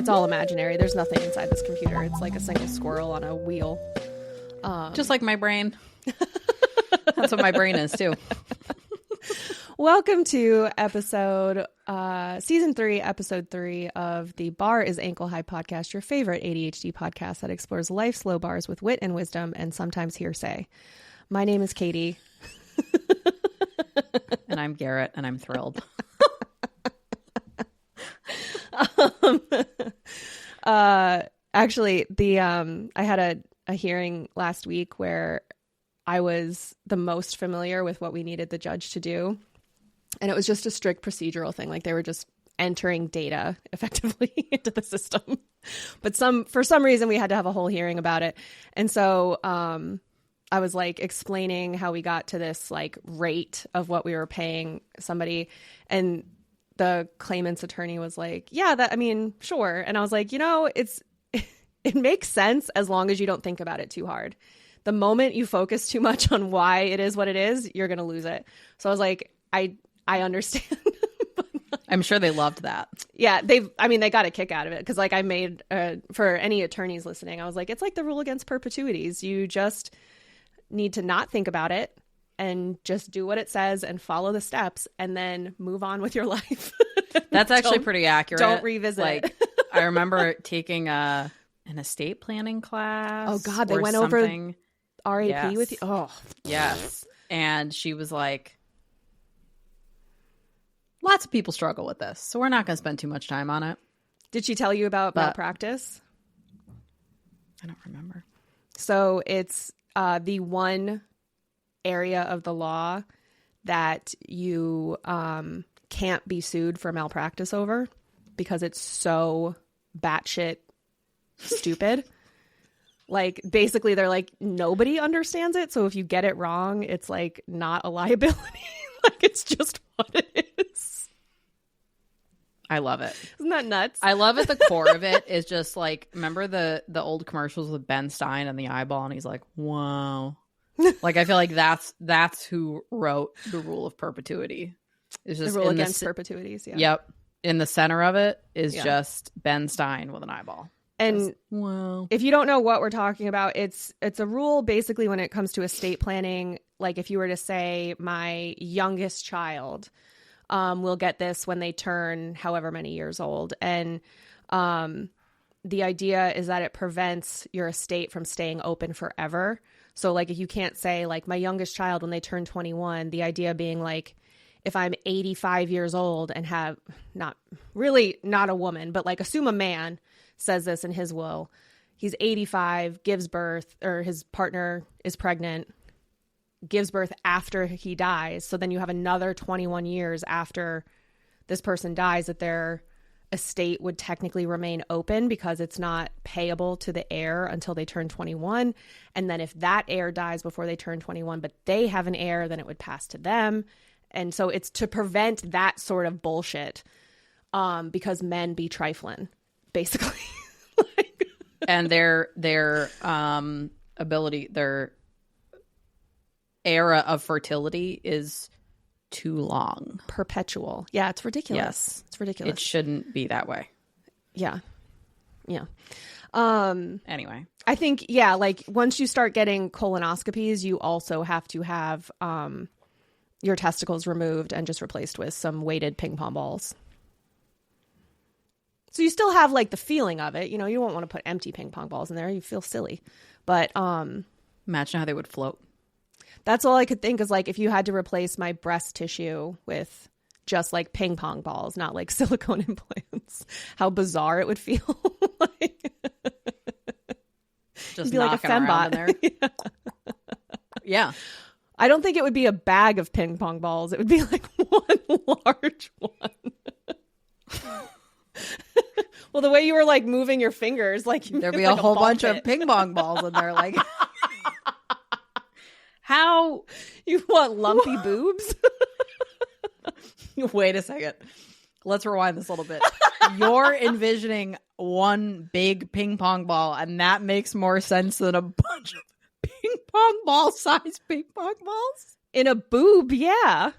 It's all imaginary. There's nothing inside this computer. It's like a single squirrel on a wheel. Just like my brain. That's what my brain is too. Welcome to season 3, episode 3 of the Bar is Ankle High podcast, your favorite ADHD podcast that explores life's low bars with wit and wisdom and sometimes hearsay. My name is Katie. And I'm Garrett, and I'm thrilled. Actually, I had a hearing last week where I was the most familiar with what we needed the judge to do. And it was just a strict procedural thing. Like they were just entering data effectively into the system. But for some reason, we had to have a whole hearing about it. And so I was like explaining how we got to this like rate of what we were paying somebody. And the claimant's attorney was like, yeah, sure. And I was like, it makes sense as long as you don't think about it too hard. The moment you focus too much on why it is what it is, you're going to lose it. So I was like, I understand. I'm sure they loved that. Yeah, they got a kick out of it because like I made, for any attorneys listening, I was like, it's like the rule against perpetuities. You just need to not think about it and just do what it says and follow the steps and then move on with your life. That's actually pretty accurate. Don't revisit it. I remember taking an estate planning class. Oh God, they went something. Over RAP with you. Oh yes. And she was like, lots of people struggle with this, so we're not going to spend too much time on it. Did she tell you about malpractice? I don't remember. So it's the one area of the law that you can't be sued for malpractice over because it's so batshit stupid. Like basically they're like, nobody understands it. So if you get it wrong, it's like not a liability. Like it's just what it is. I love it. Isn't that nuts? I love at the core of it is just like, remember the old commercials with Ben Stein and the eyeball, and he's like, wow. Like I feel like that's who wrote the rule of perpetuity. It's just the rule against perpetuities. Yeah. Yep. In the center of it is just Ben Stein with an eyeball. And wow. If you don't know what we're talking about, it's a rule basically when it comes to estate planning. Like if you were to say my youngest child will get this when they turn however many years old. And the idea is that it prevents your estate from staying open forever. So like if you can't say like my youngest child when they turn 21, the idea being like if I'm 85 years old and have not a woman, but like assume a man says this in his will. He's 85, gives birth, or his partner is pregnant, gives birth after he dies. So then you have another 21 years after this person dies that their estate would technically remain open because it's not payable to the heir until they turn 21. And then if that heir dies before they turn 21, but they have an heir, then it would pass to them. And so it's to prevent that sort of bullshit because men be trifling, basically. And their ability, their era of fertility is too long. Perpetual. Yeah, it's ridiculous. Yes. It's ridiculous. It shouldn't be that way. Yeah. Yeah. Anyway. I think, yeah, like once you start getting colonoscopies, you also have to have your testicles removed and just replaced with some weighted ping pong balls. So you still have like the feeling of it. You know, you won't want to put empty ping pong balls in there. You feel silly. But imagine how they would float. That's all I could think is like if you had to replace my breast tissue with just like ping pong balls, not like silicone implants, how bizarre it would feel. Like, just be like a fembot in there. Yeah. I don't think it would be a bag of ping pong balls. It would be like one large one. Well, the way you were like moving your fingers, like there'd be a whole bunch of ping pong balls in there. Like, how you want lumpy boobs? Wait a second. Let's rewind this a little bit. You're envisioning one big ping pong ball, and that makes more sense than a bunch of ping pong ball sized ping pong balls in a boob. Yeah.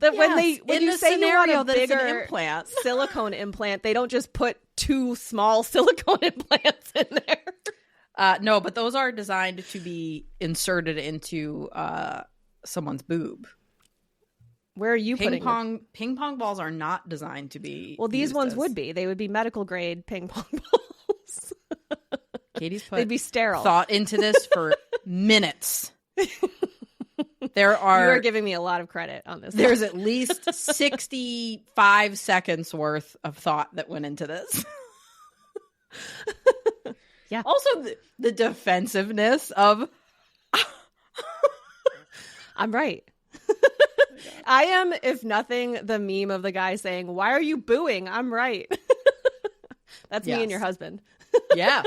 that when in you the say you want scenario a that it's an bigger implant. silicone implant, they don't just put 2 small silicone implants in there. No, but those are designed to be inserted into someone's boob. Where are you putting ping pong balls are not designed to be. Well, these ones would be. They would be medical grade ping pong balls. Katie's put they'd be sterile. Thought into this for minutes. You are giving me a lot of credit on this. There's at least 65 seconds worth of thought that went into this. Yeah. Also, the defensiveness of I'm right. I am, if nothing, the meme of the guy saying, "Why are you booing? I'm right." That's me and your husband. Yes.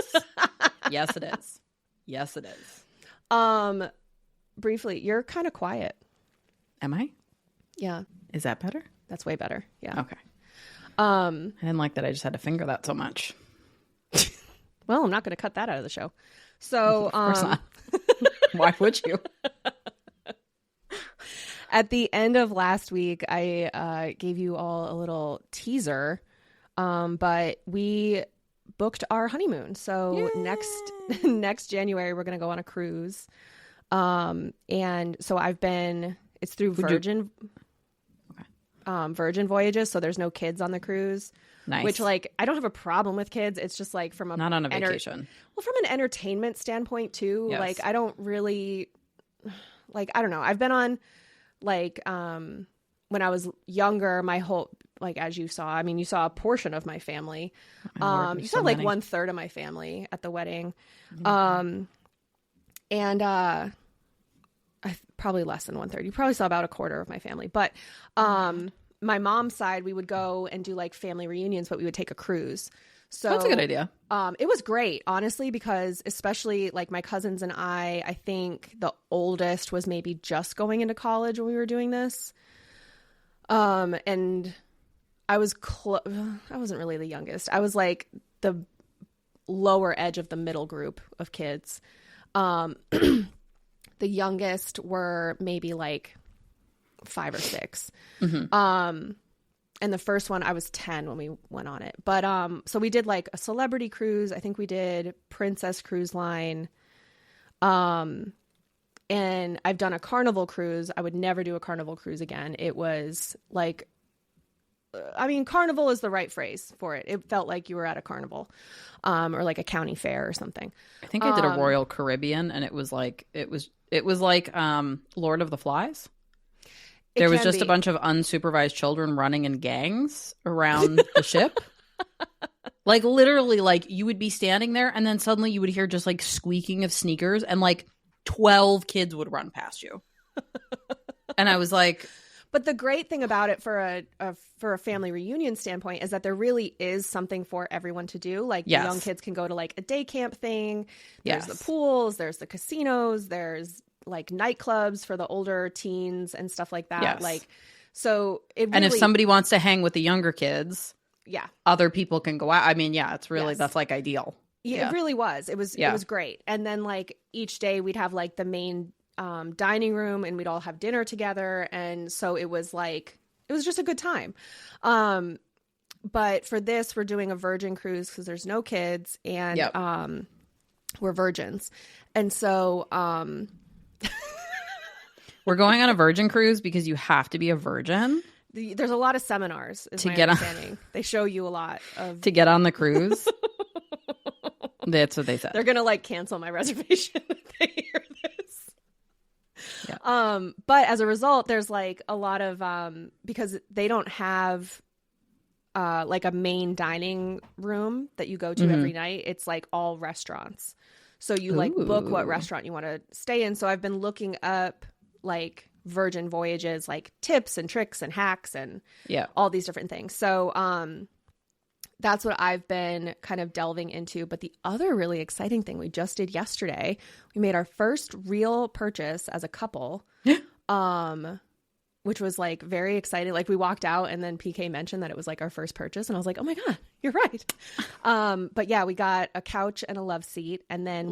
Yes, it is. Yes, it is. Briefly, you're kind of quiet. Am I? Yeah. Is that better? That's way better. Yeah. Okay. I didn't like that I just had to finger that so much. Well, I'm not going to cut that out of the show. So, of course not. Why would you? At the end of last week, I gave you all a little teaser, but we booked our honeymoon. So next January, we're going to go on a cruise. And so it's through Virgin Voyages. So there's no kids on the cruise. Nice. Which, like, I don't have a problem with kids. It's just like from not on a vacation. Well, from an entertainment standpoint too. Yes. Like, I don't really, like, I don't know. I've been on, like, when I was younger, my whole, like, as you saw, I mean, you saw a portion of my family. You saw like 1/3 of my family at the wedding. And probably less than 1/3. You probably saw about a quarter of my family. But my mom's side, we would go and do like family reunions, but we would take a cruise. So that's a good idea. It was great, honestly, because especially like my cousins and I think the oldest was maybe just going into college when we were doing this. And I was I wasn't really the youngest. I was like the lower edge of the middle group of kids. The youngest were maybe like 5 or 6. Mm-hmm. And the first one, I was 10 when we went on it. But so we did like a celebrity cruise. I think we did Princess Cruise Line. And I've done a Carnival cruise. I would never do a Carnival cruise again. It was like, I mean, Carnival is the right phrase for it. It felt like you were at a carnival, or like a county fair or something. I think I did a Royal Caribbean, and it was like Lord of the Flies. There was just a bunch of unsupervised children running in gangs around the ship. Like, literally, like, you would be standing there, and then suddenly you would hear just, like, squeaking of sneakers, and, like, 12 kids would run past you. And I was like... But the great thing about it for a family reunion standpoint is that there really is something for everyone to do. Like, yes. The young kids can go to, like, a day camp thing. There's yes. the pools. There's the casinos. There's... like nightclubs for the older teens and stuff like that. Yes. Like, so it really, and if somebody wants to hang with the younger kids, yeah, other people can go out. I mean, yeah, it's really, yes. that's like ideal. Yeah, it really was. It was great. And then like each day we'd have like the main dining room and we'd all have dinner together. And so it was like, it was just a good time. But for this, we're doing a virgin cruise because there's no kids and we're virgins. And so, we're going on a virgin cruise because you have to be a virgin. There's a lot of seminars is to my get understanding. on, they show you a lot of to get on the cruise. That's what they said. They're gonna like cancel my reservation if they hear this. Yeah. But as a result, there's like a lot of because they don't have like a main dining room that you go to every night. It's like all restaurants. So you like book what restaurant you want to stay in. So I've been looking up like Virgin Voyages, like tips and tricks and hacks and all these different things. So that's what I've been kind of delving into. But the other really exciting thing we just did yesterday, we made our first real purchase as a couple, which was like very exciting. Like we walked out and then PK mentioned that it was like our first purchase. And I was like, oh my God, you're right. But yeah, we got a couch and a love seat. And then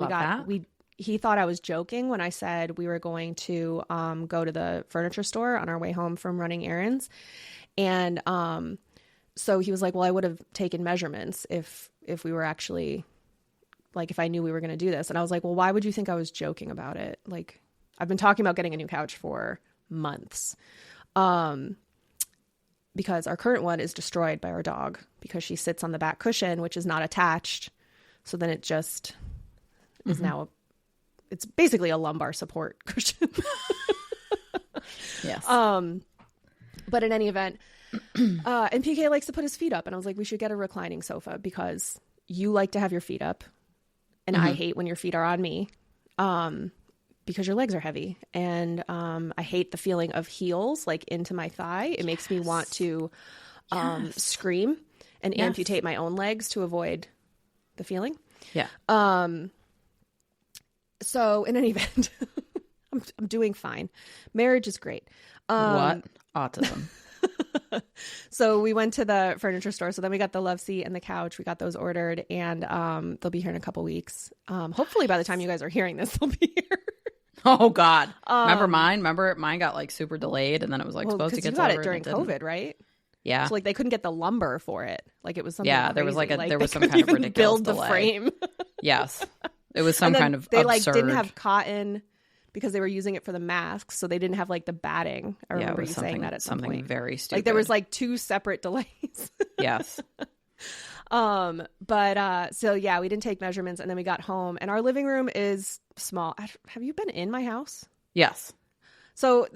he thought I was joking when I said we were going to go to the furniture store on our way home from running errands. And so he was like, well, I would have taken measurements if we were actually, like, if I knew we were going to do this. And I was like, well, why would you think I was joking about it? Like, I've been talking about getting a new couch for months. Because our current one is destroyed by our dog because she sits on the back cushion, which is not attached. So then it just is now, it's basically a lumbar support cushion. Yes. But in any event, and PK likes to put his feet up. And I was like, we should get a reclining sofa because you like to have your feet up. And I hate when your feet are on me. Because your legs are heavy. And I hate the feeling of heels like into my thigh. It makes me want to scream and amputate my own legs to avoid the feeling. Yeah. So in any event, I'm doing fine. Marriage is great. What? Autism. So we went to the furniture store. So then we got the love seat and the couch. We got those ordered, and they'll be here in a couple weeks. Hopefully by the time you guys are hearing this, they'll be here. Oh God. Remember mine? Remember mine got like super delayed, and then it was like supposed to get you got it delivered during COVID, right? Yeah. So like they couldn't get the lumber for it. Like it was something Yeah, crazy. there was like there was they some couldn't kind of even ridiculous build the delay. frame. Yes. It was some And then kind of they absurd. like didn't have cotton because they were using it for the masks, so they didn't have like the batting. I remember you saying that at some something point. very stupid. Like there was like 2 separate delays. Yes. But so yeah, we didn't take measurements, and then we got home, and our living room is small. Have you been in my house? Yes. So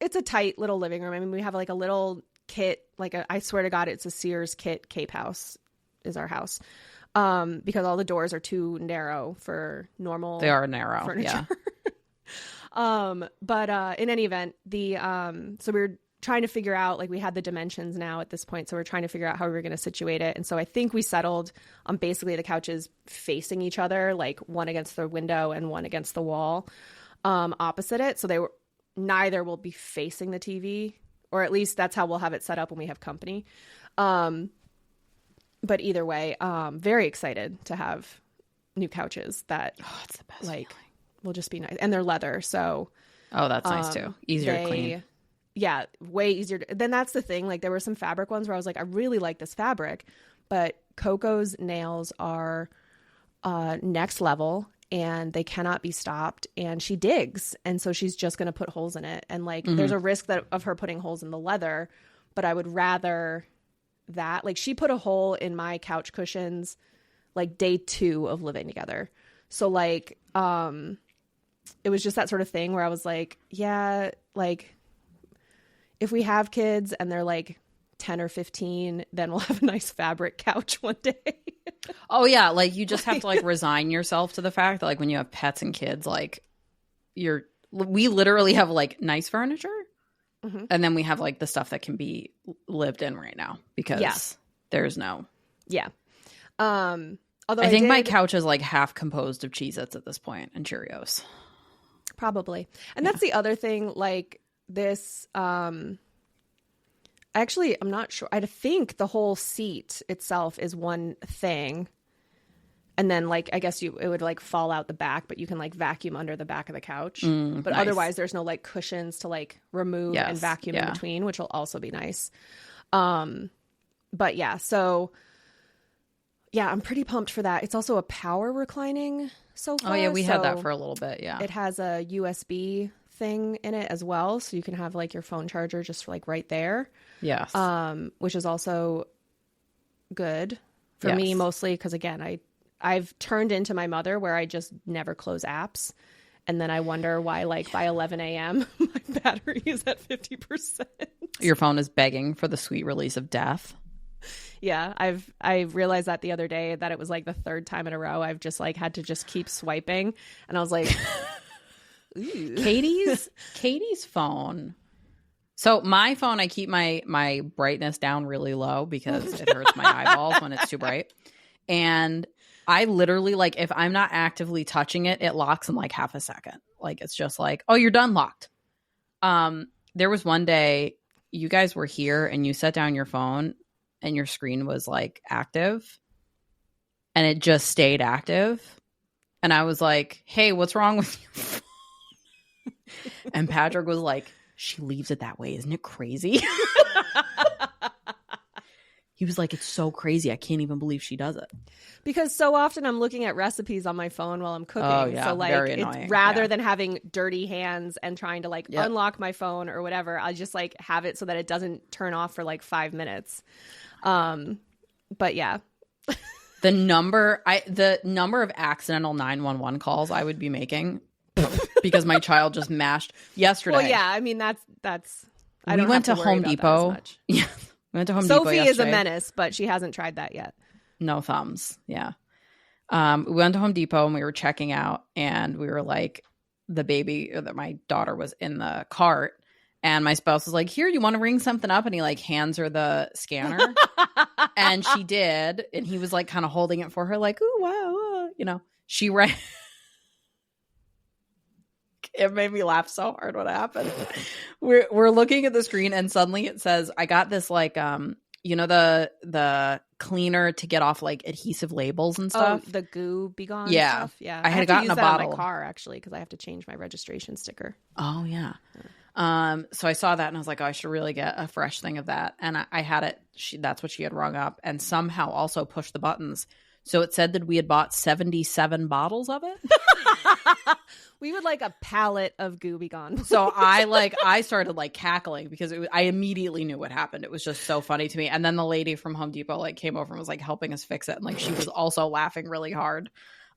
it's a tight little living room. I mean, we have like a little kit, I swear to God, it's a Sears kit Cape House is our house. Because all the doors are too narrow for normal. They are narrow. Furniture. Yeah. But in any event, so we were trying to figure out, like, we had the dimensions now at this point, so we're trying to figure out how we were going to situate it. And so I think we settled on basically the couches facing each other, like one against the window and one against the wall, opposite it. So neither will be facing the TV, or at least that's how we'll have it set up when we have company. But either way, very excited to have new couches that it's the best like feeling. Will just be nice, and they're leather, so that's nice too. Easier to clean. Yeah, way easier. Then that's the thing. Like there were some fabric ones where I was like, I really like this fabric, but Coco's nails are next level, and they cannot be stopped. And she digs, and so she's just going to put holes in it. And like, there's a risk of her putting holes in the leather, but I would rather that. Like she put a hole in my couch cushions, like day 2 of living together. So like, it was just that sort of thing where I was like, yeah, like if we have kids and they're like 10 or 15, then we'll have a nice fabric couch one day. Oh yeah, like you just have to like resign yourself to the fact that like when you have pets and kids, like we literally have like nice furniture, and then we have like the stuff that can be lived in right now because there's no. Yeah. Although I think my couch is like half composed of Cheez-Its at this point and Cheerios. Probably. And that's the other thing, like this, actually, I'm not sure. I think the whole seat itself is one thing. And then like, I guess it would like fall out the back, but you can like vacuum under the back of the couch. But nice. Otherwise there's no like cushions to like remove and vacuum in between, which will also be nice. But yeah, so yeah, I'm pretty pumped for that. It's also a power reclining sofa. Oh yeah, we had that for a little bit. Yeah, it has a USB thing in it as well, so you can have like your phone charger just like right there. Yes. Which is also good for me, mostly because again, I've turned into my mother where I just never close apps, and then I wonder why like by 11 a.m. my battery is at 50%. Your phone is begging for the sweet release of death. Yeah, I realized that the other day that it was like the 3rd time in a row I've just like had to just keep swiping, and I was like, Katie's phone. So my phone, I keep my brightness down really low because it hurts my eyeballs when it's too bright. And I literally, like, if I'm not actively touching it, it locks in like half a second. Like it's just like, oh, you're done locked. There was one day you guys were here and you set down your phone and your screen was like active, and it just stayed active. And I was like, hey, what's wrong with your phone? And Patrick was like, she leaves it that way. Isn't it crazy? He was like, it's so crazy. I can't even believe she does it. Because so often I'm looking at recipes on my phone while I'm cooking. Oh, yeah. So like Very it's annoying. rather than having dirty hands and trying to like unlock my phone or whatever, I just like have it so that it doesn't turn off for like 5 minutes. But yeah. The number of accidental 911 calls I would be making because my child just mashed yesterday. Well, yeah, I mean that's I we don't went have to worry Home about Depot. that as much. Yeah. We went to Home Depot Sophie yesterday. is a menace, but she hasn't tried that yet. No thumbs. Yeah. We went to Home Depot and we were checking out and we were like, my daughter was in the cart and my spouse was like, here, you want to ring something up? And he like hands her the scanner and she did. And he was like kind of holding it for her like, ooh, wow. You know, she ran. It made me laugh so hard when it happened. We're looking at the screen and suddenly it says, I got this like, you know, the cleaner to get off like adhesive labels and stuff. Oh, the goo be gone stuff. Yeah. I had gotten a bottle on my car actually because I have to change my registration sticker. Oh yeah. So I saw that and I was like, oh, I should really get a fresh thing of that. And I had it. That's what she had rung up and somehow also pushed the buttons. So it said that we had bought 77 bottles of it. We would like a pallet of goo be gone. So I started like cackling because I immediately knew what happened. It was just so funny to me. And then the lady from Home Depot like came over and was like helping us fix it. And like she was also laughing really hard.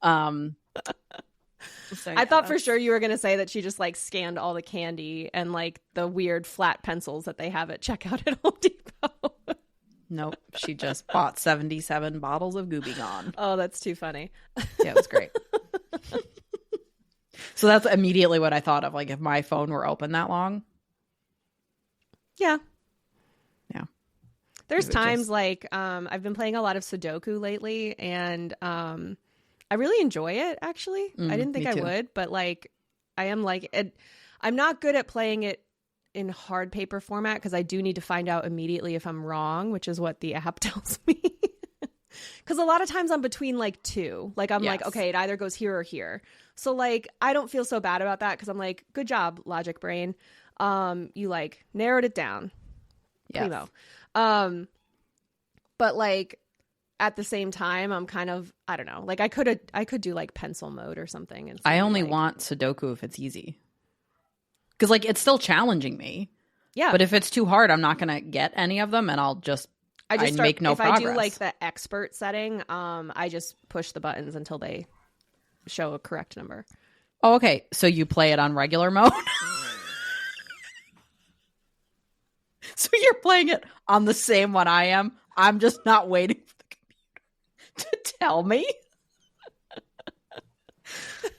So, yeah, I thought for sure you were going to say that she just like scanned all the candy and like the weird flat pencils that they have at checkout at Home Depot. Nope. She just bought 77 bottles of Goo Be Gone. Oh, that's too funny. Yeah, it was great. So that's immediately what I thought of. Like if my phone were open that long. Yeah. Yeah. There's times like I've been playing a lot of Sudoku lately and I really enjoy it actually. I didn't think I would, but like I am like it. I'm not good at playing it in hard paper format because I do need to find out immediately if I'm wrong, which is what the app tells me. Because a lot of times I'm between like two. Like I'm like, okay, it either goes here or here. So like I don't feel so bad about that because I'm like, good job, logic brain. You like narrowed it down. Primo. But like at the same time, I'm kind of, I don't know. Like I could do like pencil mode or something. And I only want Sudoku if it's easy. Because like it's still challenging me. Yeah. But if it's too hard, I'm not gonna get any of them and I'll just make no progress. If I do like the expert setting, I just push the buttons until they show a correct number. Oh, okay. So you play it on regular mode? So you're playing it on the same one I am. I'm just not waiting for the computer to tell me.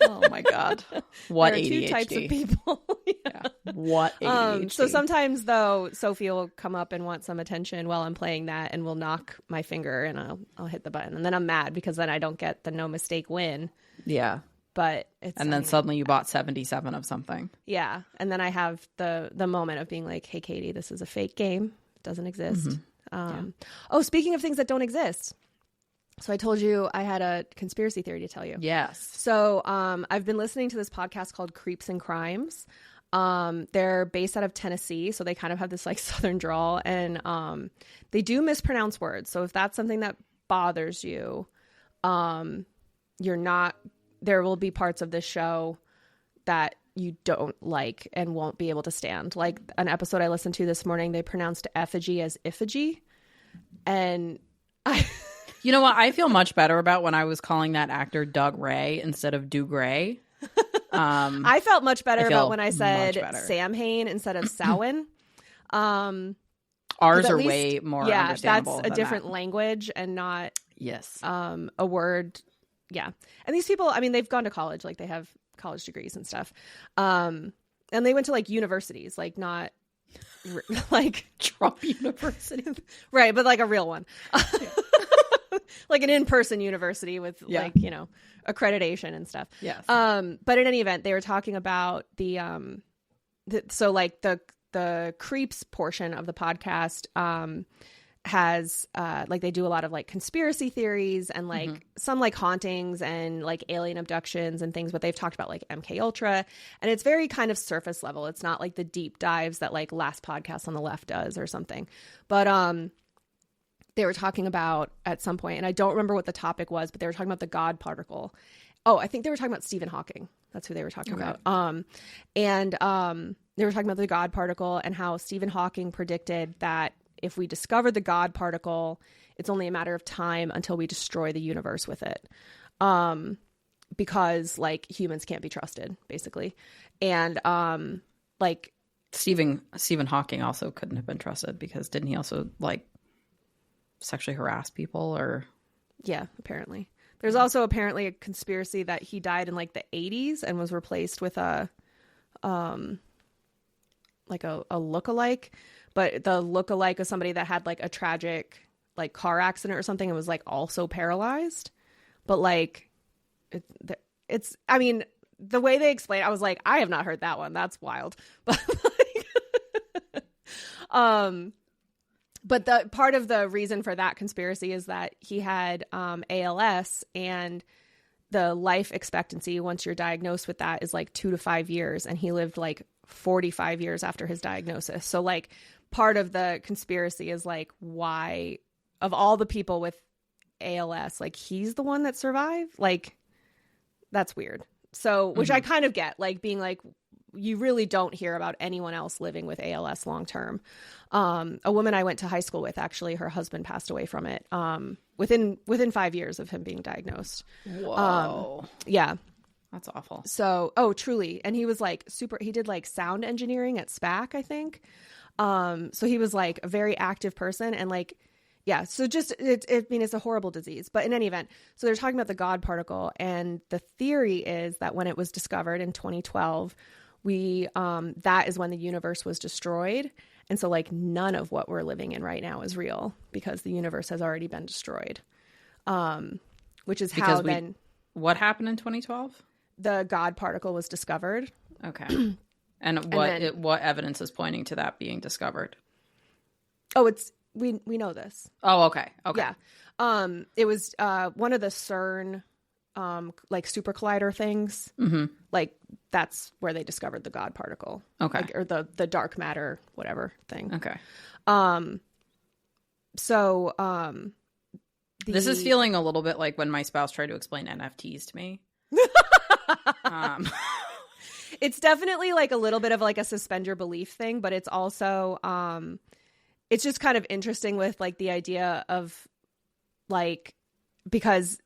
Oh my God. What there are ADHD. Two types of people. Yeah. What ADHD. So sometimes though, Sophie will come up and want some attention while I'm playing that and will knock my finger and I'll hit the button. And then I'm mad because then I don't get the no mistake win. Yeah. But it's and then suddenly you bought 77 of something. Yeah. And then I have the moment of being like, hey, Katie, this is a fake game. It doesn't exist. Oh, speaking of things that don't exist. So I told you I had a conspiracy theory to tell you. Yes. So I've been listening to this podcast called Creeps and Crimes. They're based out of Tennessee, so they kind of have this like southern drawl, and they do mispronounce words. So if that's something that bothers you, you're not. There will be parts of this show that you don't like and won't be able to stand. Like an episode I listened to this morning, they pronounced effigy as iffigy, and You know what? I feel much better about when I was calling that actor Doug Ray instead of Doug Ray. I felt much better about when I said Sam Hain instead of Samhain. Ours are way more understandable. That's a different language and not yes a word. Yeah. And these people, I mean, they've gone to college, like they have college degrees and stuff. And they went to like universities, like not like Trump University. Right. But like a real one. Like an in-person university with like, you know, accreditation and stuff. Yes. But in any event, they were talking about so like the creeps portion of the podcast, has like they do a lot of like conspiracy theories and like some like hauntings and like alien abductions and things, but they've talked about like MK Ultra, and it's very kind of surface level. It's not like the deep dives that like Last Podcast on the Left does or something. But they were talking about at some point, and I don't remember what the topic was, but they were talking about the God particle. Oh, I think they were talking about Stephen Hawking. That's who they were talking about. And they were talking about the God particle and how Stephen Hawking predicted that if we discover the God particle, it's only a matter of time until we destroy the universe with it. Because like humans can't be trusted, basically. And like Stephen Hawking also couldn't have been trusted because didn't he also like sexually harass people or? Yeah, apparently. There's also apparently a conspiracy that he died in like the 80s and was replaced with a lookalike. But the lookalike is somebody that had like a tragic like car accident or something and was like also paralyzed. But like it's I mean, the way they explain it, I was like, I have not heard that one. That's wild. But like, but the part of the reason for that conspiracy is that he had ALS, and the life expectancy once you're diagnosed with that is like 2 to 5 years, and he lived like 45 years after his diagnosis. So like part of the conspiracy is like, why of all the people with ALS, like he's the one that survived? Like that's weird. So which I kind of get, like being like, you really don't hear about anyone else living with ALS long term. A woman I went to high school with, actually, her husband passed away from it within 5 years of him being diagnosed. Whoa. Yeah. That's awful. So, truly. And he was like he did like sound engineering at SPAC, I think. So he was like a very active person, and like, yeah. So just, I mean, it's a horrible disease, but in any event, so they're talking about the God particle, and the theory is that when it was discovered in 2012, that is when the universe was destroyed. And so like none of what we're living in right now is real because the universe has already been destroyed. Which is how then what happened in 2012? The God particle was discovered. Okay. And what evidence is pointing to that being discovered? Oh, it's we know this. Oh, okay. Okay. Yeah. It was one of the CERN like super collider things. Like that's where they discovered the God particle. Okay. Like, or the dark matter, whatever thing. Okay. This is feeling a little bit like when my spouse tried to explain NFTs to me. It's definitely like a little bit of like a suspend your belief thing, but it's also it's just kind of interesting with like the idea of like, because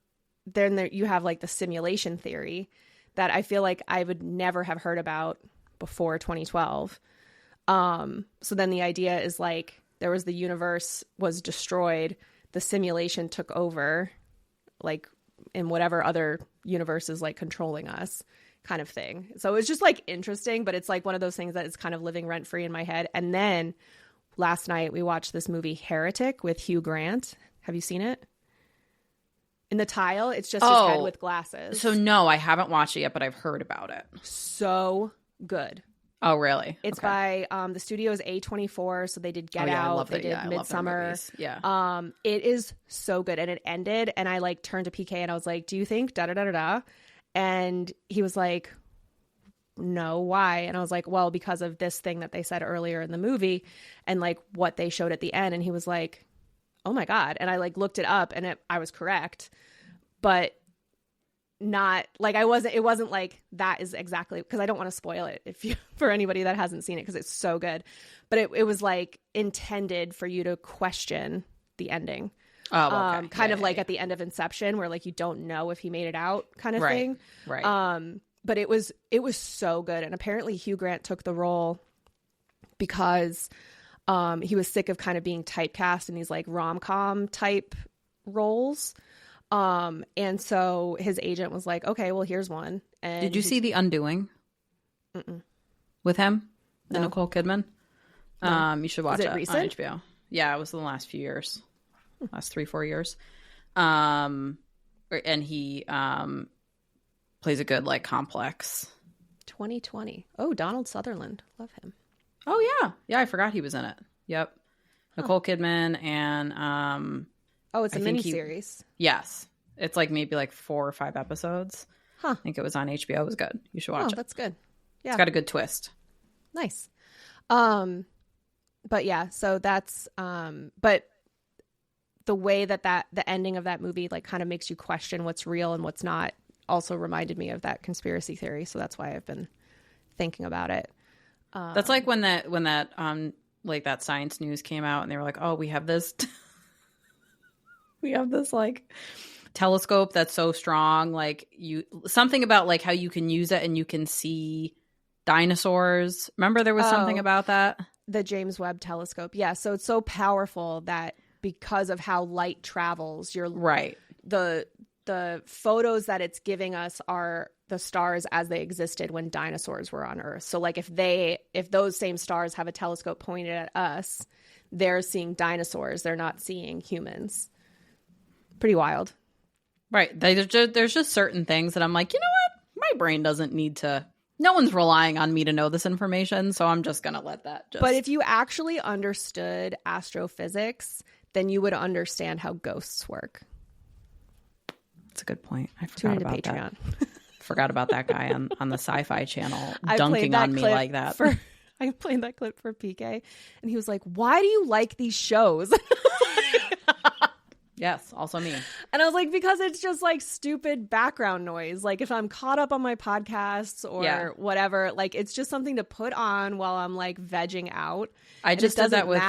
then there you have like the simulation theory that I feel like I would never have heard about before 2012. So then the idea is like there was the universe was destroyed, the simulation took over, like in whatever other universe is like controlling us, kind of thing. So it's just like interesting, but it's like one of those things that is kind of living rent free in my head. And then last night we watched this movie Heretic with Hugh Grant. Have you seen it? In the tile, it's just his head with glasses. So no, I haven't watched it yet, but I've heard about it. So good. Oh, really? It's by the studio is A24, so they did Get Out, they did Midsummer. Yeah. It is so good, and it ended, and I like turned to PK and I was like, "Do you think da da da da da?" And he was like, "No, why?" And I was like, "Well, because of this thing that they said earlier in the movie, and like what they showed at the end." And he was like, "Oh my God!" And I like looked it up, and I was correct, but not like it wasn't like that is exactly, because I don't want to spoil it for anybody that hasn't seen it, because it's so good, but it was like intended for you to question the ending. Oh, okay. Kind of like at the end of Inception, where like you don't know if he made it out, kind of thing. Right. But it was so good, and apparently Hugh Grant took the role because he was sick of kind of being typecast in these like rom-com type roles. And so his agent was like, "Okay, well, here's one." And did you see The Undoing? With him and Nicole Kidman? No. You should watch it recent? On HBO. Yeah, it was in the last few years, last 3-4 years. And he plays a good like complex. 2020. Oh, Donald Sutherland, love him. Oh yeah, I forgot he was in it. Yep. Nicole Kidman and Oh, it's a I think miniseries. yes. It's like maybe like 4 or 5 episodes. Huh. I think it was on HBO. It was good. You should watch it. That's good. Yeah. It's got a good twist. Nice. But yeah, so that's but the way that the ending of that movie like kind of makes you question what's real and what's not also reminded me of that conspiracy theory. So that's why I've been thinking about it. That's like when that like that science news came out and they were like, "Oh, we have this we have this like telescope that's so strong, like something about like how you can use it and you can see dinosaurs." Remember there was something about that? The James Webb telescope. Yeah, so it's so powerful that because of how light travels, you're right. The photos that it's giving us are the stars as they existed when dinosaurs were on Earth. So like if those same stars have a telescope pointed at us, they're seeing dinosaurs. They're not seeing humans. Pretty wild. Right. There's just certain things that I'm like, you know what? My brain doesn't need to. No one's relying on me to know this information, so I'm just going to let that just. But if you actually understood astrophysics, then you would understand how ghosts work. That's a good point. I forgot Tune into about Patreon. That. Forgot about that guy on the Sci-Fi Channel dunking on me like that. I played that clip for PK, and he was like, "Why do you like these shows?" Yes, also me. And I was like, because it's just like stupid background noise. Like if I'm caught up on my podcasts or whatever, like it's just something to put on while I'm like vegging out. I just did that with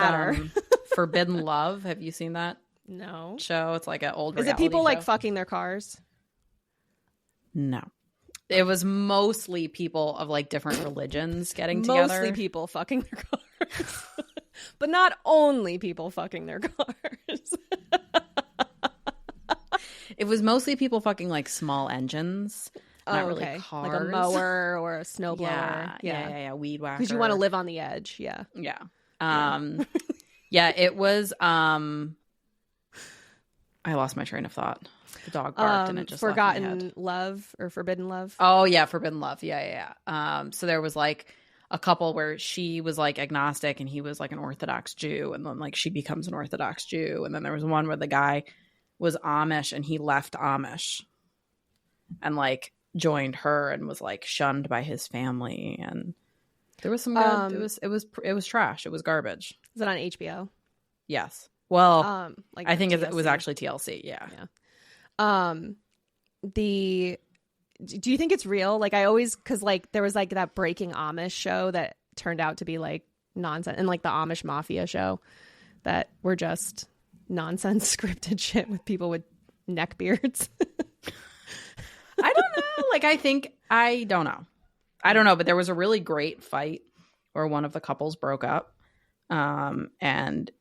Forbidden Love. Have you seen that? No. Show? It's like an old reality. Is it people show? Like fucking their cars? No. It was mostly people of like different religions getting together. Mostly people fucking their cars. But not only people fucking their cars. It was mostly people fucking like small engines. Not really cars. Like a mower or a snowblower. Yeah. Weed whacker. Because you want to live on the edge. Yeah. Yeah. Yeah, it was I lost my train of thought. The dog barked and it just Forgotten left my head. Love or Forbidden Love. Oh yeah, Forbidden Love. Yeah. So there was like a couple where she was like agnostic and he was like an Orthodox Jew, and then like she becomes an Orthodox Jew, and then there was one where the guy was Amish and he left Amish and like joined her and was like shunned by his family, and there was some good, it was trash. It was garbage. Is it on HBO? Yes. Well, like I think TLC. it was actually TLC. Yeah. Do you think it's real? Like I always, because like there was like that Breaking Amish show that turned out to be like nonsense, and like the Amish Mafia show that were just nonsense scripted shit with people with neck beards. I don't know. Like I don't know. But there was a really great fight where one of the couples broke up, and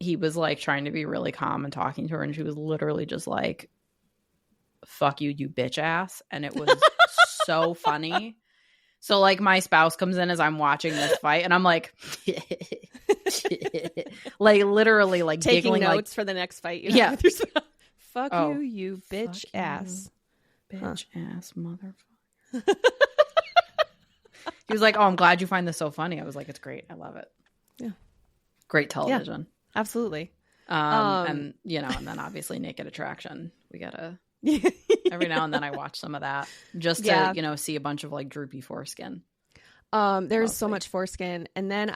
he was like trying to be really calm and talking to her, and she was literally just like, "Fuck you, you bitch ass," and it was so funny. So like my spouse comes in as I'm watching this fight, and I'm like, like literally like taking giggling, notes like, for the next fight. Yeah. Fuck you bitch ass. Bitch ass motherfucker. He was like, "Oh, I'm glad you find this so funny." I was like, "It's great. I love it." Yeah. Great television. Yeah, absolutely. And you know, and then obviously Naked Attraction. We gotta every now and then I watch some of that just to, you know, see a bunch of like droopy foreskin. There's so much foreskin. And then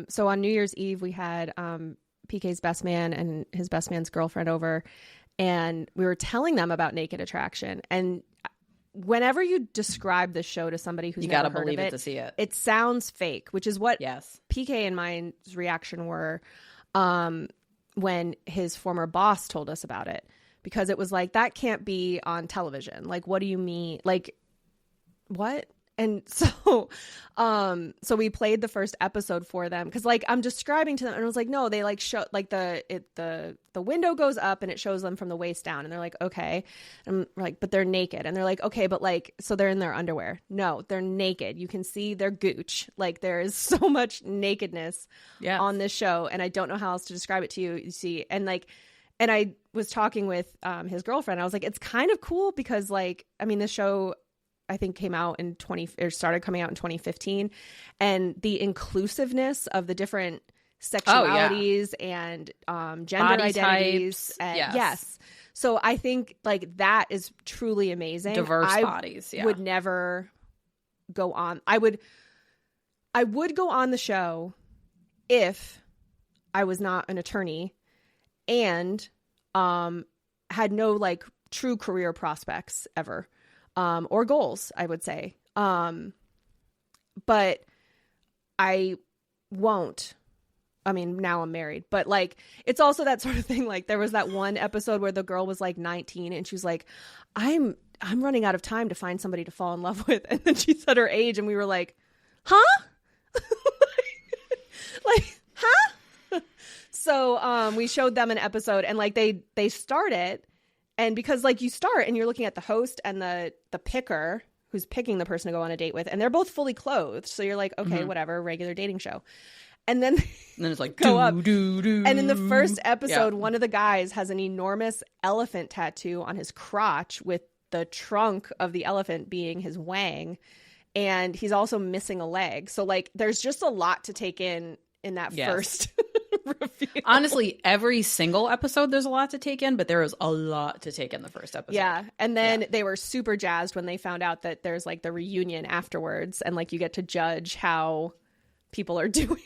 so on New Year's Eve we had PK's best man and his best man's girlfriend over, and we were telling them about Naked Attraction. And whenever you describe the show to somebody who's never heard of it, to see it, it sounds fake, which is what yes. PK and mine's reaction were when his former boss told us about it, because it was like, that can't be on television. Like, what do you mean? Like, what? And so we played the first episode for them, because like I'm describing to them, and I was like, no, they like show like the window goes up and it shows them from the waist down, and they're like, okay, and we're like, but they're naked, and they're like, okay, but like, so they're in their underwear? No, they're naked. You can see their gooch. Like there is so much nakedness on this show, and I don't know how else to describe it to you. You see, and I was talking with his girlfriend. I was like, it's kind of cool because like, I mean, the show I think started coming out in 2015, and the inclusiveness of the different sexualities and gender Body identities. types, And, yes. yes. So I think like that is truly amazing. Diverse bodies. Yeah. Would never go on. I would go on the show if I was not an attorney and had no like true career prospects ever, or goals, I would say. But I won't. I mean, now I'm married, but like, it's also that sort of thing. Like there was that one episode where the girl was like 19 and she was like, I'm running out of time to find somebody to fall in love with. And then she said her age and we were like, huh? like, huh? So, we showed them an episode and like they start it. And because like you start and you're looking at the host and the picker who's picking the person to go on a date with, and they're both fully clothed. So you're like, okay, whatever, regular dating show. And then it's like go up. And in the first episode, one of the guys has an enormous elephant tattoo on his crotch with the trunk of the elephant being his wang. And he's also missing a leg. So like there's just a lot to take in that first review. Honestly, every single episode there's a lot to take in, but there was a lot to take in the first episode. Yeah. And then they were super jazzed when they found out that there's like the reunion afterwards and like you get to judge how people are doing,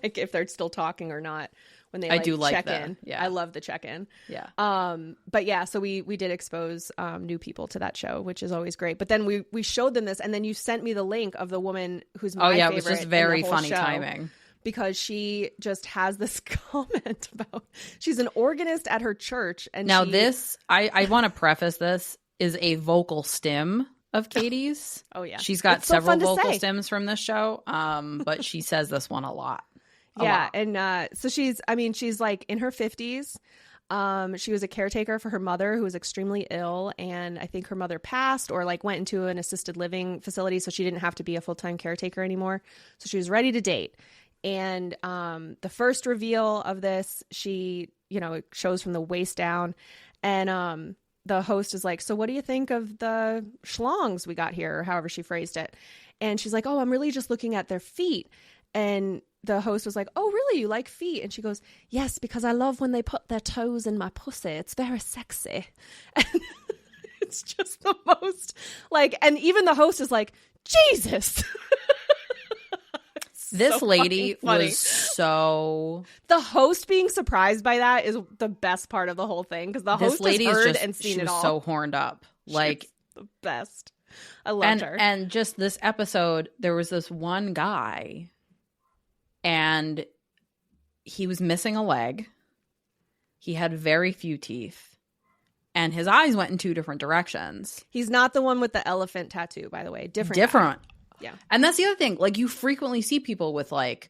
like if they're still talking or not when they like, I do like check that. in. Yeah. I love the check-in. Yeah. But yeah, so we did expose new people to that show, which is always great. But then we showed them this, and then you sent me the link of the woman who's my favorite. It was just very funny show, timing. because she just has this comment about she's an organist at her church. And now this, I want to preface this, is a vocal stim of Katie's. Oh yeah. She's got It's so several fun to vocal say. stems from this show. But she says this one a lot. Yeah. And so she's like in her 50s. She was a caretaker for her mother who was extremely ill. And I think her mother passed or like went into an assisted living facility. So she didn't have to be a full-time caretaker anymore. So she was ready to date. And the first reveal of this, she, it shows from the waist down. And the host is like, so what do you think of the schlongs we got here? Or however she phrased it. And she's like, oh, I'm really just looking at their feet. And the host was like, oh, really? You like feet? And she goes, yes, because I love when they put their toes in my pussy. It's very sexy. And it's just the most like, and even the host is like, Jesus. This so lady funny. was so... The host being surprised by that is the best part of the whole thing, because the host has heard and seen it all. She was so horned up. Like, the best. I loved her. And just this episode, there was this one guy, and he was missing a leg. He had very few teeth, and his eyes went in two different directions. He's not the one with the elephant tattoo, by the way. Different. Guy. Yeah. And that's the other thing. Like, you frequently see people with like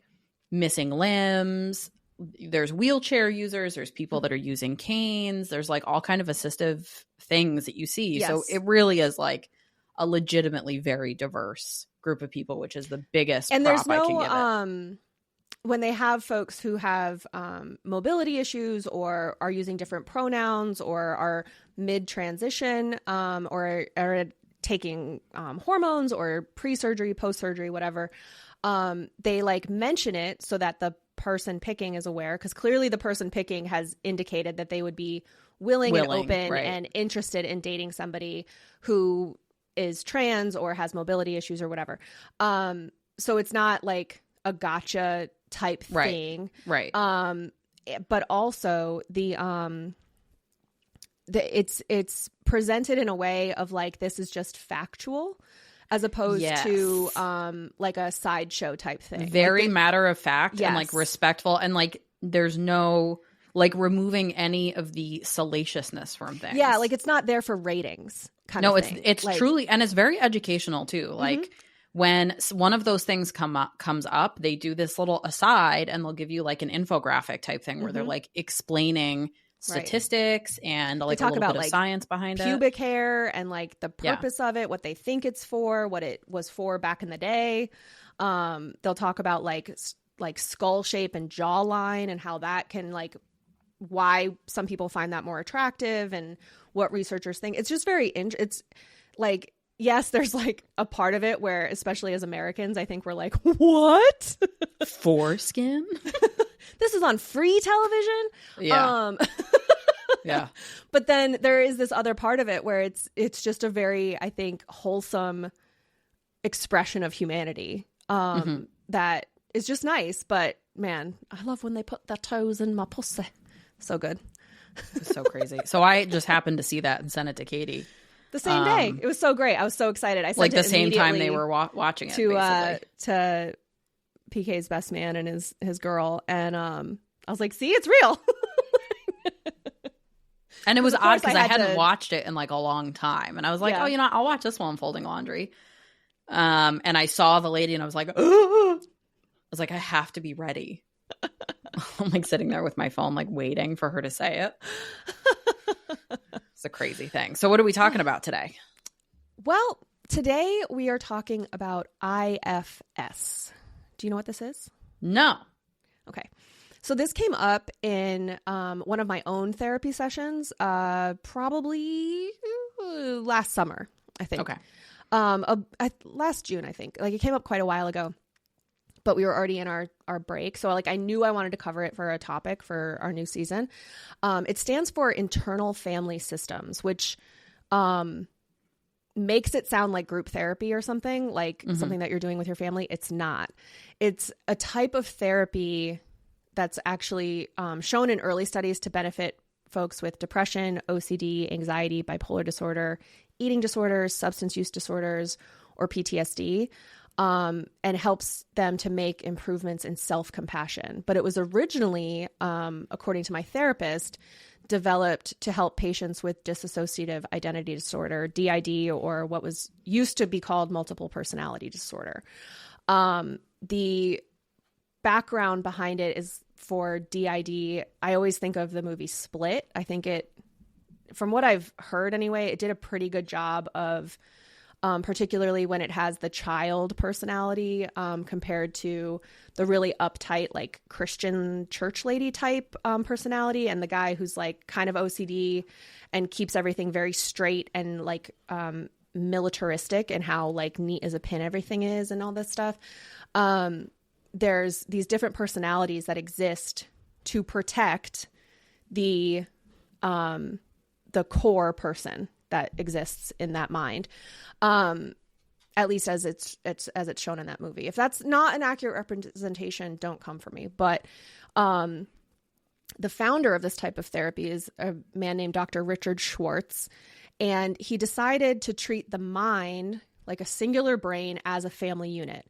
missing limbs. There's wheelchair users. There's people that are using canes. There's like all kind of assistive things that you see. Yes. So it really is like a legitimately very diverse group of people, which is the biggest and prop there's no, I can give it. When they have folks who have mobility issues or are using different pronouns or are mid-transition or are taking hormones or pre-surgery, post-surgery, whatever, they like mention it so that the person picking is aware, because clearly the person picking has indicated that they would be willing and open and interested in dating somebody who is trans or has mobility issues or whatever. So it's not like a gotcha type thing. Right. But also it's presented in a way of like, this is just factual as opposed to like a sideshow type thing. Very matter of fact and like respectful, and like there's no like removing any of the salaciousness from things. Yeah, like it's not there for ratings kind of thing. It's like, truly, and it's very educational too. Like when one of those things comes up, they do this little aside and they'll give you like an infographic type thing where they're like explaining statistics and like a little bit of science behind pubic hair and like the purpose of it, what they think it's for, what it was for back in the day. They'll talk about like skull shape and jawline and how that can like why some people find that more attractive and what researchers think. It's just very it's like, yes, there's like a part of it where, especially as Americans, I think we're like, what? Foreskin? is on free television. Yeah. Yeah. But then there is this other part of it where it's just a very, I think, wholesome expression of humanity that is just nice. But man, I love when they put their toes in my pussy. So good. It's so crazy. So I just happened to see that and sent it to Katie. The same day. It was so great. I was so excited. I sent like it the same time they were watching it to PK's best man and his girl. And I was like, see, it's real. And it was odd because I hadn't watched it in like a long time. And I was like, oh, I'll watch this while I'm folding laundry. And I saw the lady and I was like, oh. I was like, I have to be ready. I'm like sitting there with my phone, like waiting for her to say it. It's a crazy thing. So what are we talking about today? Well, today we are talking about IFS. Do you know what this is? No. Okay. So this came up in one of my own therapy sessions, probably last summer, I think. Okay. Last June, I think. Like it came up quite a while ago. But we were already in our break. So like I knew I wanted to cover it for a topic for our new season. It stands for internal family systems, which makes it sound like group therapy or something, like something that you're doing with your family. It's not. It's a type of therapy that's actually shown in early studies to benefit folks with depression, OCD, anxiety, bipolar disorder, eating disorders, substance use disorders, or PTSD. And helps them to make improvements in self-compassion. But it was originally, according to my therapist, developed to help patients with dissociative identity disorder, DID, or what was used to be called multiple personality disorder. The background behind it is for DID. I always think of the movie Split. I think from what I've heard anyway, it did a pretty good job of particularly when it has the child personality compared to the really uptight, like Christian church lady type personality, and the guy who's like kind of OCD and keeps everything very straight and like militaristic and how like neat as a pin everything is and all this stuff. There's these different personalities that exist to protect the core person that exists in that mind. At least as it's shown in that movie. If that's not an accurate representation, don't come for me. But the founder of this type of therapy is a man named Dr. Richard Schwartz, and he decided to treat the mind like a singular brain as a family unit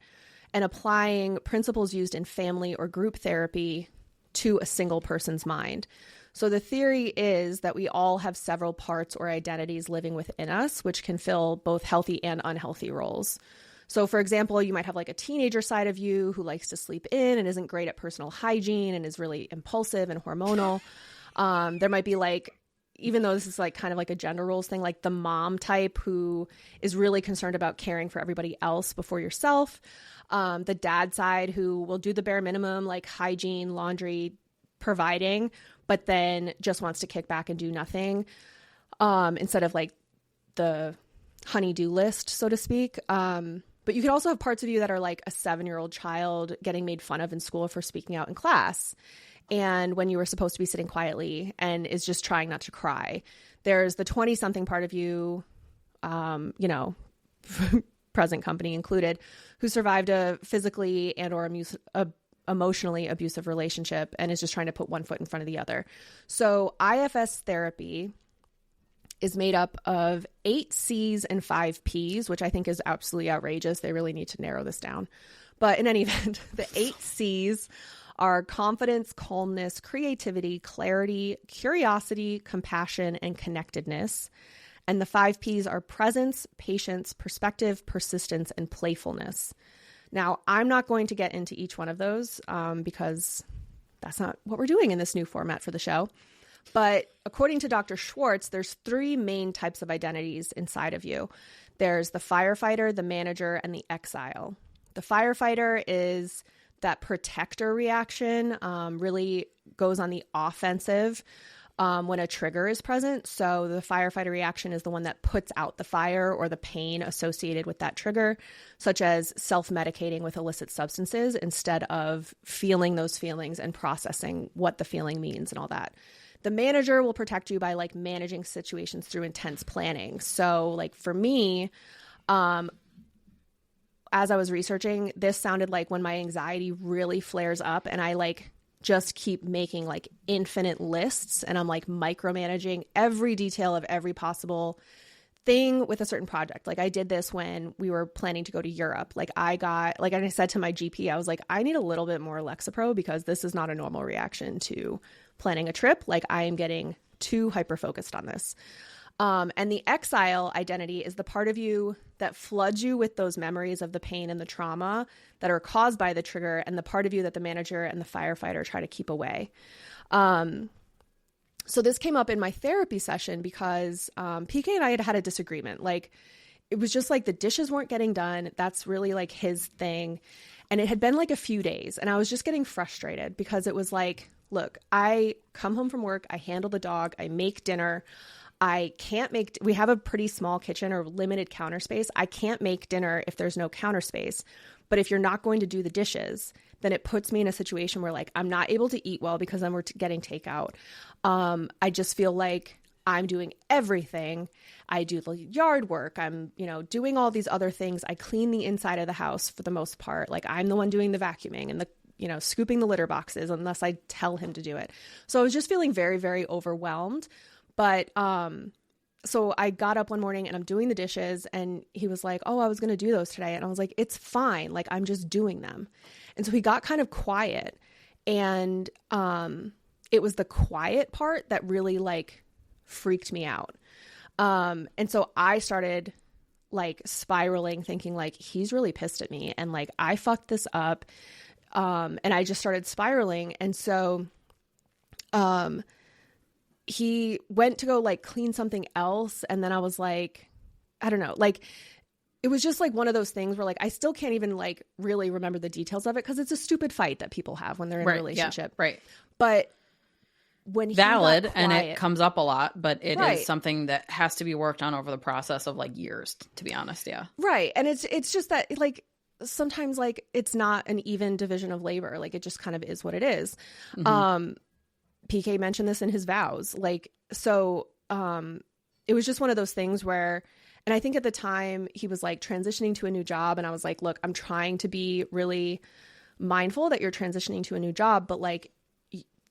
and applying principles used in family or group therapy to a single person's mind. So the theory is that we all have several parts or identities living within us, which can fill both healthy and unhealthy roles. So for example, you might have like a teenager side of you who likes to sleep in and isn't great at personal hygiene and is really impulsive and hormonal. There might be like, even though this is like kind of like a gender roles thing, like the mom type who is really concerned about caring for everybody else before yourself. The dad side who will do the bare minimum, like hygiene, laundry, providing, but then just wants to kick back and do nothing instead of like the honey-do list, so to speak. But you could also have parts of you that are like a 7-year-old child getting made fun of in school for speaking out in class. And when you were supposed to be sitting quietly and is just trying not to cry. There's the 20-something part of you, present company included, who survived a physically and or emotionally abusive relationship and is just trying to put one foot in front of the other. So IFS therapy is made up of 8 C's and 5 P's, which I think is absolutely outrageous. They really need to narrow this down. But in any event, the 8 C's are confidence, calmness, creativity, clarity, curiosity, compassion, and connectedness. And the 5 P's are presence, patience, perspective, persistence, and playfulness. Now, I'm not going to get into each one of those because that's not what we're doing in this new format for the show. But according to Dr. Schwartz, there's 3 main types of identities inside of you. There's the firefighter, the manager, and the exile. The firefighter is that protector reaction, really goes on the offensive, when a trigger is present. So the firefighter reaction is the one that puts out the fire or the pain associated with that trigger, such as self-medicating with illicit substances instead of feeling those feelings and processing what the feeling means and all that. The manager will protect you by like managing situations through intense planning. So like for me, as I was researching, this sounded like when my anxiety really flares up and I like just keep making like infinite lists and I'm like micromanaging every detail of every possible thing with a certain project. Like I did this when we were planning to go to Europe. Like I said to my GP, I was like, I need a little bit more Lexapro because this is not a normal reaction to planning a trip. Like I am getting too hyper-focused on this. And the exile identity is the part of you that floods you with those memories of the pain and the trauma that are caused by the trigger, and the part of you that the manager and the firefighter try to keep away. So this came up in my therapy session because PK and I had a disagreement. Like it was just like the dishes weren't getting done. That's really like his thing. And it had been like a few days and I was just getting frustrated because it was like, look, I come home from work, I handle the dog, I make dinner. We have a pretty small kitchen or limited counter space. I can't make dinner if there's no counter space. But if you're not going to do the dishes, then it puts me in a situation where like I'm not able to eat well because then we're getting takeout. I just feel like I'm doing everything. I do the yard work. I'm, doing all these other things. I clean the inside of the house for the most part. Like I'm the one doing the vacuuming and the scooping the litter boxes unless I tell him to do it. So I was just feeling very, very overwhelmed. But so I got up one morning and I'm doing the dishes and he was like, oh, I was going to do those today. And I was like, it's fine. Like, I'm just doing them. And so he got kind of quiet and it was the quiet part that really like freaked me out. And so I started like spiraling, thinking like, he's really pissed at me and like, I fucked this up. And I just started spiraling. And so, he went to go like clean something else. And then I was like, I don't know, like it was just like one of those things where like, I still can't even like really remember the details of it. Cause it's a stupid fight that people have when they're in a relationship. Yeah, right. But when he valid got quiet, and it comes up a lot, but it right. is something that has to be worked on over the process of like years, to be honest. Yeah. Right. And it's just that like, sometimes like it's not an even division of labor. Like it just kind of is what it is. Mm-hmm. PK mentioned this in his vows. Like, so, it was just one of those things where, and I think at the time he was like transitioning to a new job. And I was like, look, I'm trying to be really mindful that you're transitioning to a new job, but like,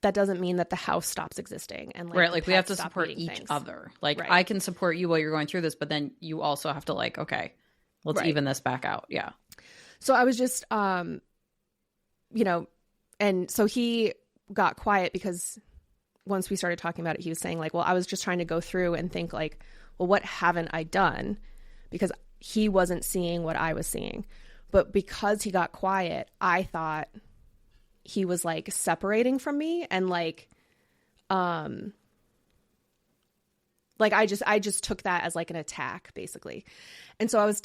that doesn't mean that the house stops existing. And like, right. Like we have to support each things. other. Like right. I can support you while you're going through this, but then you also have to like, okay, let's right. even this back out. Yeah. So I was just, and so he got quiet because once we started talking about it, he was saying like, well, I was just trying to go through and think like, well, what haven't I done? Because he wasn't seeing what I was seeing. But because he got quiet, I thought he was like separating from me and like I just took that as like an attack basically. And so I was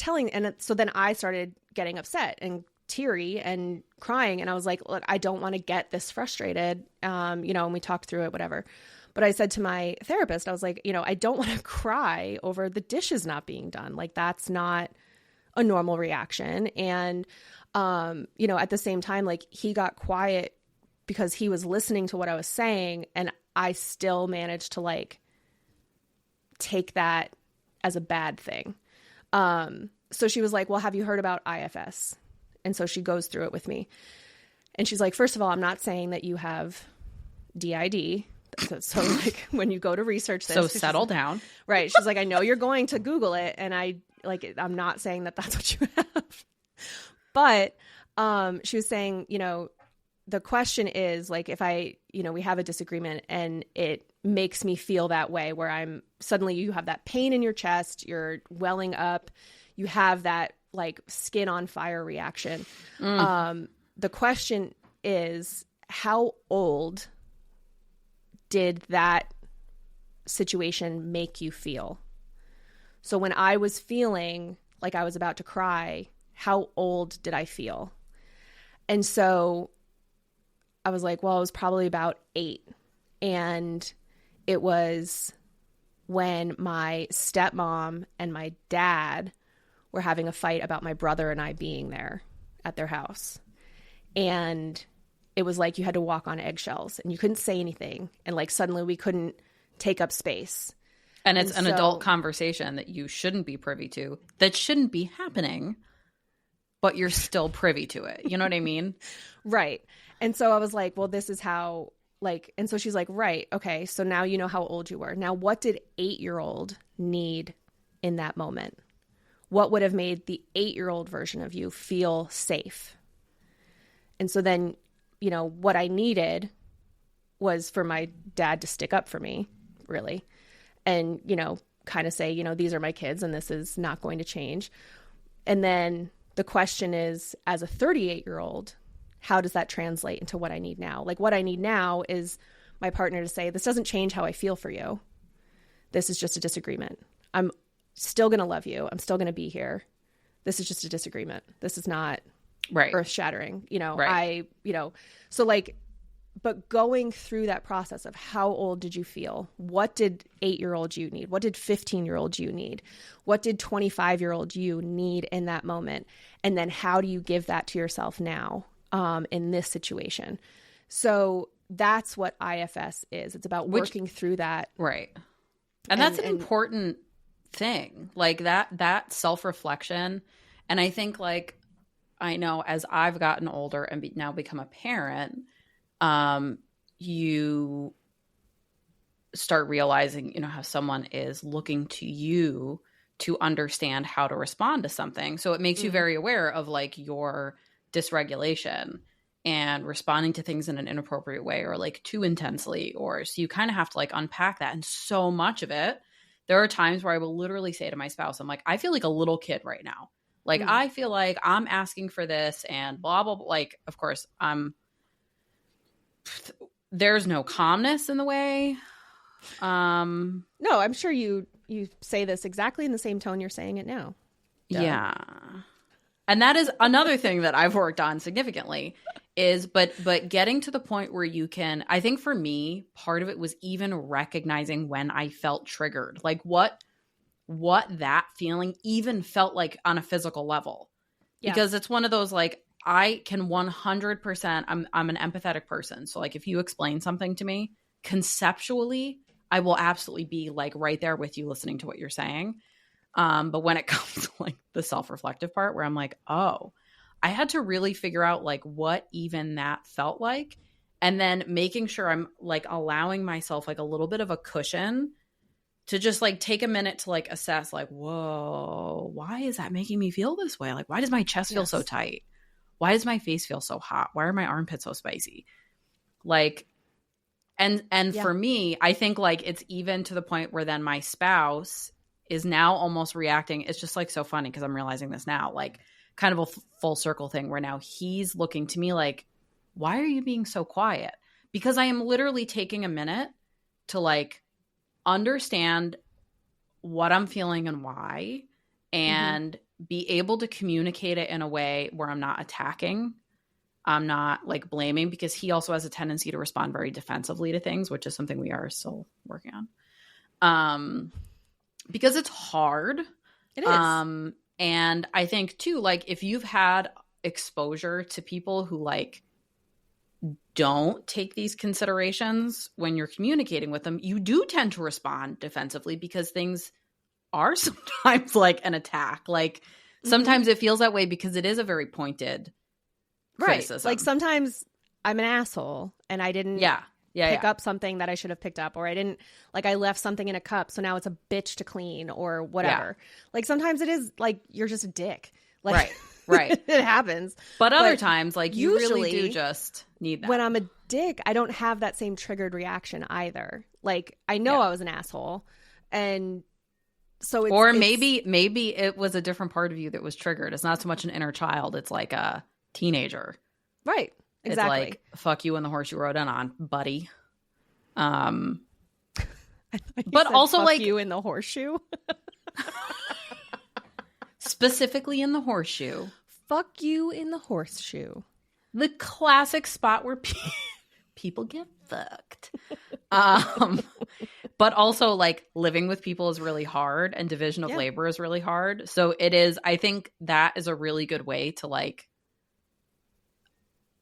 so then I started getting upset and teary and crying. And I was like, look, I don't want to get this frustrated. And we talked through it, whatever. But I said to my therapist, I was like, I don't want to cry over the dishes not being done. Like that's not a normal reaction. And, at the same time, like he got quiet because he was listening to what I was saying. And I still managed to like take that as a bad thing. So she was like, well, have you heard about IFS? And so she goes through it with me. And she's like, first of all, I'm not saying that you have DID. So like when you go to research this. So settle down. Right. She's like, I know you're going to Google it. And I'm not saying that that's what you have. But she was saying, the question is like, if we have a disagreement and it makes me feel that way where suddenly you have that pain in your chest, you're welling up, you have that like skin on fire reaction. The question is, how old did that situation make you feel? So when I was feeling like I was about to cry, how old did I feel? And so I was like, well, it was probably about 8. And it was when my stepmom and my dad were having a fight about my brother and I being there at their house. And it was like you had to walk on eggshells and you couldn't say anything. And like suddenly we couldn't take up space. And it's an adult conversation that you shouldn't be privy to, that shouldn't be happening, but you're still privy to it. You know what I mean? Right. And so I was like, well, this is how, like, and so she's like, right. Okay. So now you know how old you were. Now, what did 8-year-old need in that moment? What would have made the 8-year-old version of you feel safe? And so then, you know, what I needed was for my dad to stick up for me, really. And, you know, kind of say, you know, these are my kids and this is not going to change. And then the question is, as a 38-year-old, how does that translate into what I need now? Like what I need now is my partner to say, this doesn't change how I feel for you. This is just a disagreement. I'm still going to love you. I'm still going to be here. This is just a disagreement. This is not earth shattering, you know, so like, but going through that process of how old did you feel? What did 8-year-old you need? What did 15-year-old you need? What did 25-year-old you need in that moment? And then how do you give that to yourself now in this situation? So that's what IFS is. It's about working through that. Right. And that's an important thing, like that self-reflection. And I think like, I know as I've gotten older and now become a parent, you start realizing, you know, how someone is looking to you to understand how to respond to something. So it makes you very aware of like your dysregulation and responding to things in an inappropriate way or like too intensely, or so you kind of have to like unpack that. And so much of it, there are times where I will literally say to my spouse, I'm like, I feel like a little kid right now. Like, I feel like I'm asking for this and blah, blah, blah. Like, of course, there's no calmness in the way. No, I'm sure you say this exactly in the same tone you're saying it now. Duh. Yeah. And that is another thing that I've worked on significantly is, but getting to the point where you can, I think for me, part of it was even recognizing when I felt triggered, like what that feeling even felt like on a physical level. Yeah. Because it's one of those, like, I can 100%, I'm an empathetic person. So like if you explain something to me conceptually, I will absolutely be like right there with you listening to what you're saying. But when it comes to like the self-reflective part where I'm like, oh, I had to really figure out like what even that felt like. And then making sure I'm like allowing myself like a little bit of a cushion to just like take a minute to like assess like, whoa, why is that making me feel this way? Like, why does my chest feel so tight? Why does my face feel so hot? Why are my armpits so spicy? Like, and for me, I think like it's even to the point where then my spouse is now almost reacting. It's just like so funny because I'm realizing this now, like kind of a full circle thing where now he's looking to me like, why are you being so quiet? Because I am literally taking a minute to like understand what I'm feeling and why, and be able to communicate it in a way where I'm not attacking. I'm not like blaming, because he also has a tendency to respond very defensively to things, which is something we are still working on. Because it's hard. It is. And I think too, like if you've had exposure to people who like don't take these considerations when you're communicating with them, you do tend to respond defensively because things are sometimes like an attack. Like sometimes it feels that way because it is a very pointed criticism. Like sometimes I'm an asshole and I didn't pick up something that I should have picked up, or I didn't, like I left something in a cup, so now it's a bitch to clean or whatever. Like sometimes it is like you're just a dick. Like, right. It happens. But other times, like you really do just need that. When I'm a dick, I don't have that same triggered reaction either. Like I know I was an asshole, and so maybe it was a different part of you that was triggered. It's not so much an inner child. It's like a teenager. Right. Exactly. It's like, fuck you and the horse you rode in on, buddy. But also fuck like you in the horseshoe. Specifically in the horseshoe. Fuck you in the horseshoe. The classic spot where people get fucked. But also, like, living with people is really hard, and division of labor is really hard. So it is, I think that is a really good way to, like,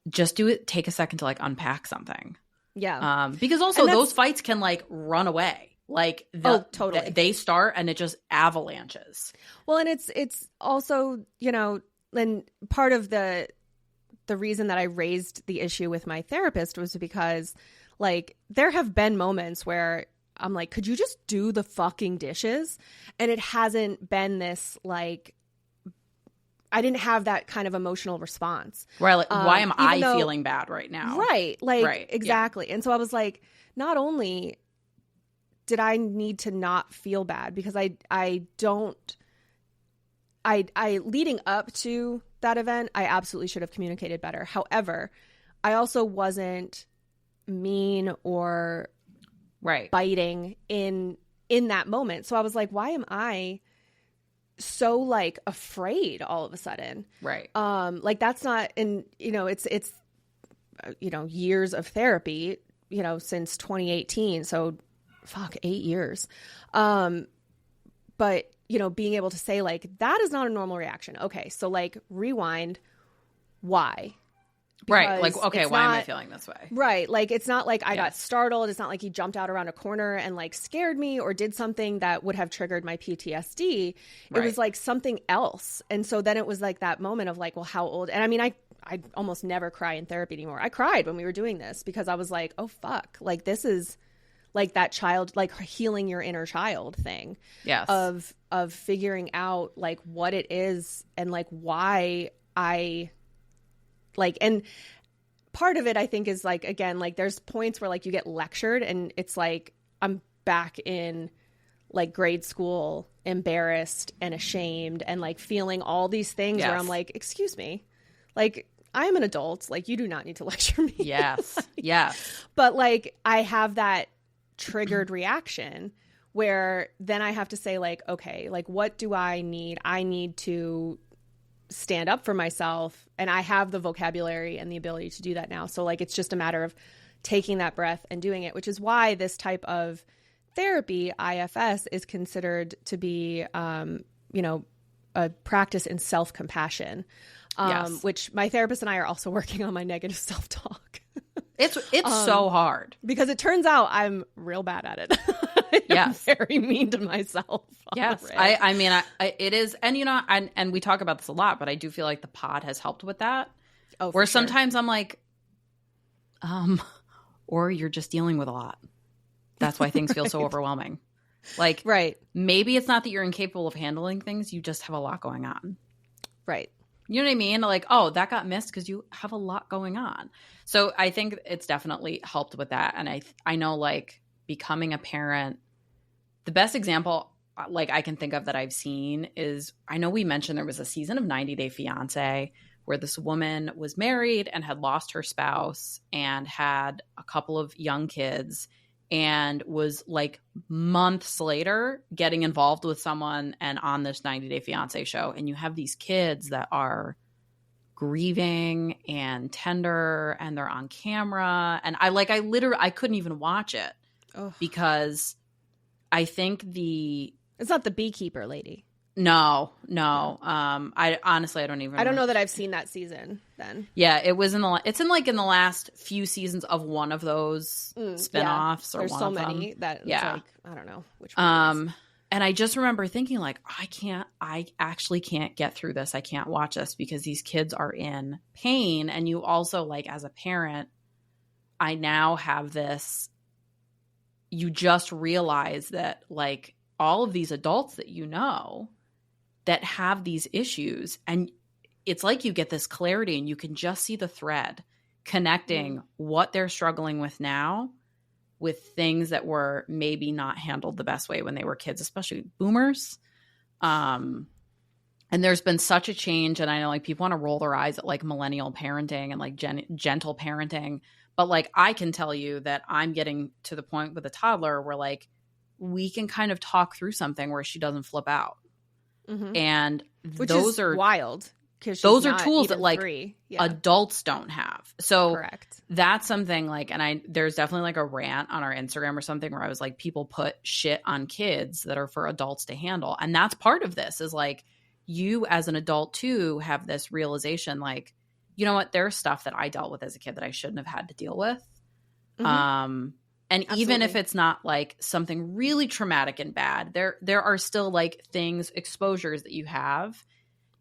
just take a second to, like, unpack something. Yeah. Because also those fights can, like, run away. Like, totally. They start and it just avalanches. Well, and it's also, you know, and part of the reason that I raised the issue with my therapist was because, like, there have been moments where I'm like, could you just do the fucking dishes? And it hasn't been this, like, I didn't have that kind of emotional response. Right. Like, why am I feeling bad right now? Right. Like, exactly. Yeah. And so I was like, not only did I need to not feel bad, because I leading up to that event, I absolutely should have communicated better. However, I also wasn't mean or biting in that moment. So I was like, why am I so, like, afraid all of a sudden? Right. Like, that's not, and, you know, it's you know, years of therapy, you know, since 2018. So 8 years. But, you know, being able to say, like, that is not a normal reaction. Okay. So, like, rewind. Why? Right. Like, okay, why am I feeling this way? Right. Like, it's not like I got startled. It's not like he jumped out around a corner and, like, scared me or did something that would have triggered my PTSD. It was like something else. And so then it was like that moment of, like, well, how old? And I mean, I almost never cry in therapy anymore. I cried when we were doing this because I was like, oh, fuck. Like, this is like that child, like, healing your inner child thing. Yes. Of figuring out, like, what it is and, like, why I, like, and part of it, I think, is, like, again, like, there's points where, like, you get lectured and it's like, I'm back in, like, grade school, embarrassed and ashamed and, like, feeling all these things where I'm like, excuse me, like, I am an adult. Like, you do not need to lecture me. Yes. Like, yes. But, like, I have that triggered reaction where then I have to say, like, okay, like, what do I need? I need to stand up for myself, and I have the vocabulary and the ability to do that now. So, like, it's just a matter of taking that breath and doing it, which is why this type of therapy, IFS, is considered to be, you know, a practice in self-compassion, which my therapist and I are also working on my negative self-talk. It's so hard because it turns out I'm real bad at it. I'm very mean to myself. Yes. I mean, it is. And, you know, and we talk about this a lot, but I do feel like the pod has helped with that. Oh, where sometimes I'm like, or you're just dealing with a lot. That's why things feel so overwhelming. Like, maybe it's not that you're incapable of handling things. You just have a lot going on. Right. You know what I mean? Like, oh, that got missed because you have a lot going on. So I think it's definitely helped with that. And I know, like, becoming a parent, the best example, like, I can think of that I've seen is, I know we mentioned there was a season of 90 Day Fiancé where this woman was married and had lost her spouse and had a couple of young kids and was, like, months later getting involved with someone and on this 90 Day Fiancé show. And you have these kids that are grieving and tender and they're on camera. And I couldn't even watch it because I think it's not the beekeeper lady. No. I honestly, I don't know that I've seen that season then. Yeah, it's in the last few seasons of one of those spinoffs or there's one so of many them. that like, I don't know which one. And I just remember thinking, like, I actually can't get through this. I can't watch this because these kids are in pain. And you also, like, as a parent, I now have this, you just realize that, like, all of these adults that you know that have these issues, and it's like you get this clarity and you can just see the thread connecting what they're struggling with now with things that were maybe not handled the best way when they were kids, especially boomers. And there's been such a change, and I know, like, people want to roll their eyes at, like, millennial parenting and, like, gentle parenting, but, like, I can tell you that I'm getting to the point with a toddler where, like, we can kind of talk through something where she doesn't flip out. Mm-hmm. And which is wild. because those are tools that like 3. adults don't have. So correct. That's something like, and there's definitely like a rant on our Instagram or something where I was like, people put shit on kids that are for adults to handle. And that's part of this is like, you as an adult too have this realization, like, you know what, there's stuff that I dealt with as a kid that I shouldn't have had to deal with. And Absolutely. even if it's not like something really traumatic and bad, there are still like things, exposures that you have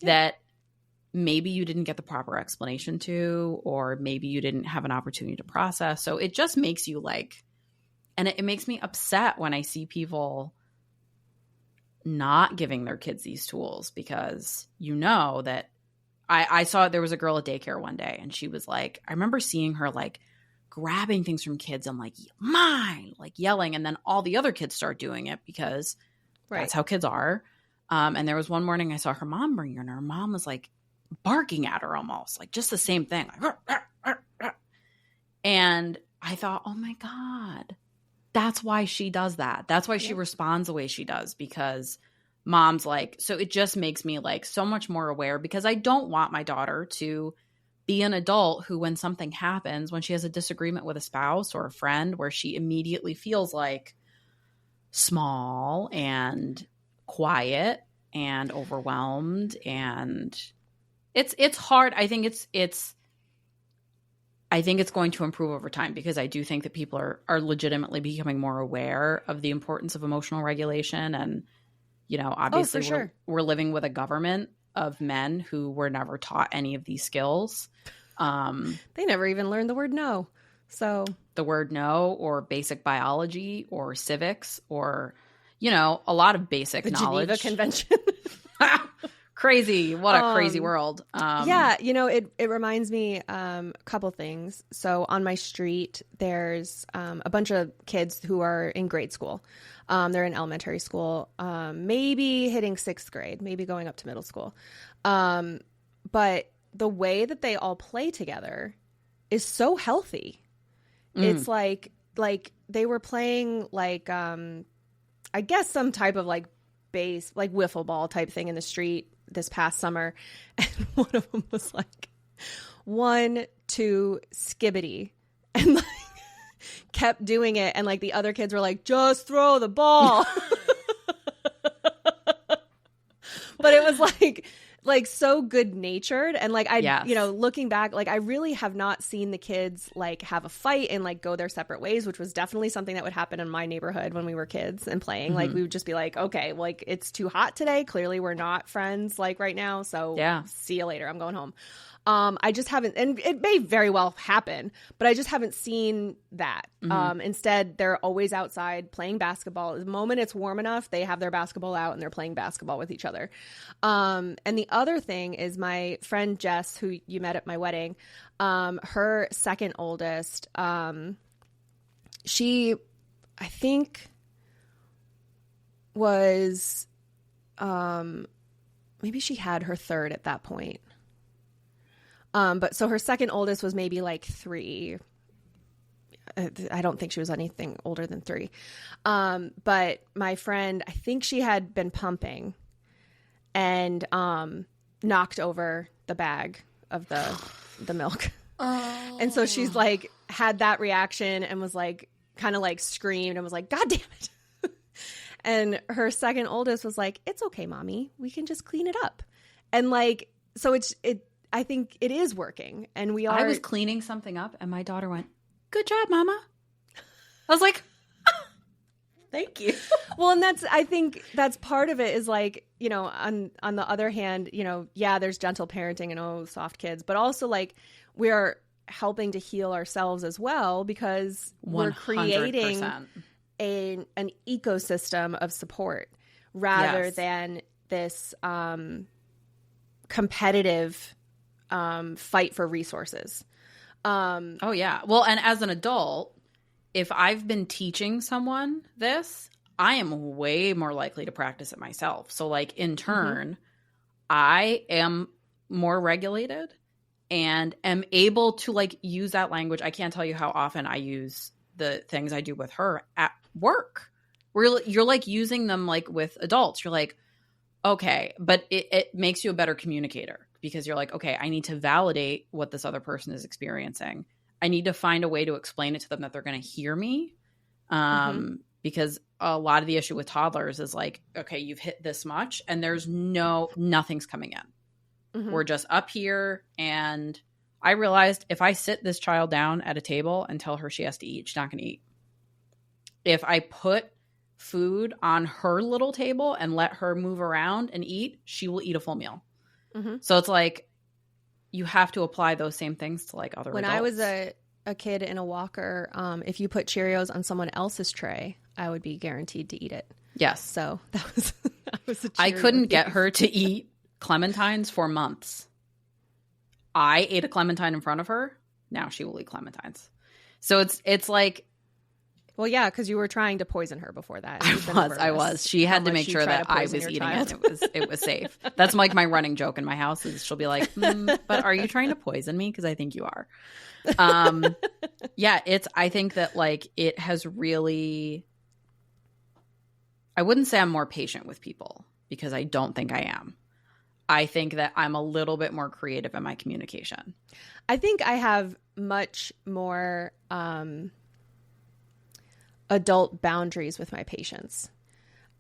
that maybe you didn't get the proper explanation to, or maybe you didn't have an opportunity to process. So it just makes you like, and it makes me upset when I see people not giving their kids these tools, because you know that I saw there was a girl at daycare one day and she was like, I remember seeing her like grabbing things from kids and like, mine, like yelling. And then all the other kids start doing it because that's how kids are. And there was one morning I saw her mom bring her, and her mom was like barking at her almost, like just the same thing. Like, and I thought, oh my God, that's why she does that. That's why she responds the way she does, because mom's like, so it just makes me like so much more aware, because I don't want my daughter to be an adult who, when something happens, when she has a disagreement with a spouse or a friend, where she immediately feels like small and quiet and overwhelmed. And it's hard. I think it's going to improve over time, because I do think that people are legitimately becoming more aware of the importance of emotional regulation. And, you know, obviously we're living with a government of men who were never taught any of these skills. They never even learned the word no. So the word no, or basic biology, or civics, or, you know, a lot of basic knowledge. Geneva Convention. Crazy. What a crazy world. Yeah, you know, it reminds me a couple things. So on my street, there's a bunch of kids who are in grade school. They're in elementary school, maybe hitting 6th grade, maybe going up to middle school. But the way that they all play together is so healthy. It's like they were playing like I guess some type of like base, like wiffle ball type thing in the street this past summer, and one of them was like 1, 2, skibbity, and like kept doing it, and like the other kids were like, just throw the ball. But it was like so good natured, and like you know, looking back, like I really have not seen the kids like have a fight and like go their separate ways, which was definitely something that would happen in my neighborhood when we were kids and playing. Like we would just be like, okay, like it's too hot today, clearly we're not friends like right now, so see you later, I'm going home. I just haven't, and it may very well happen, but I just haven't seen that. Instead, they're always outside playing basketball. The moment it's warm enough, they have their basketball out and they're playing basketball with each other. And the other thing is my friend Jess, who you met at my wedding, her second oldest, she, I think, was, maybe she had her third at that point. But so her second oldest was maybe like 3. I don't think she was anything older than 3. But my friend, I think she had been pumping and knocked over the bag of the milk. Oh. And so she's like had that reaction and was like kind of like screamed and was like, God damn it. And her second oldest was like, it's okay, mommy, we can just clean it up. And like, so I think it is working, and we are. I was cleaning something up, and my daughter went, "Good job, Mama." I was like, "Thank you." Well, and I think that's part of it. Is like, you know, on the other hand, you know, yeah, there's gentle parenting and soft kids, but also like we are helping to heal ourselves as well, because 100%. We're creating an ecosystem of support rather than this competitive fight for resources. Oh yeah. Well, and as an adult, if I've been teaching someone this, I am way more likely to practice it myself. So like in turn, I am more regulated and am able to like use that language. I can't tell you how often I use the things I do with her at work. You're like using them like with adults. You're like, okay, but it makes you a better communicator. because you're like, okay, I need to validate what this other person is experiencing. I need to find a way to explain it to them that they're going to hear me. Because a lot of the issue with toddlers is like, okay, you've hit this much and there's nothing's coming in. We're just up here. And I realized if I sit this child down at a table and tell her she has to eat, she's not going to eat. If I put food on her little table and let her move around and eat, she will eat a full meal. So it's like you have to apply those same things to like other when adults. I was a kid in a walker, if you put Cheerios on someone else's tray, I would be guaranteed to eat it. Yes. So that was a I couldn't Cheerio get thief. her to eat clementines for months. I ate a clementine in front of her. Now she will eat clementines. So it's like, Well, yeah, because you were trying to poison her before that. I was. She had to make sure that I was eating it. It was safe. That's like my running joke in my house is she'll be like, but are you trying to poison me? Because I think you are. Yeah, I think that like it has really, I wouldn't say I'm more patient with people because I don't think I am. I think that I'm a little bit more creative in my communication. I think I have much more adult boundaries with my patients.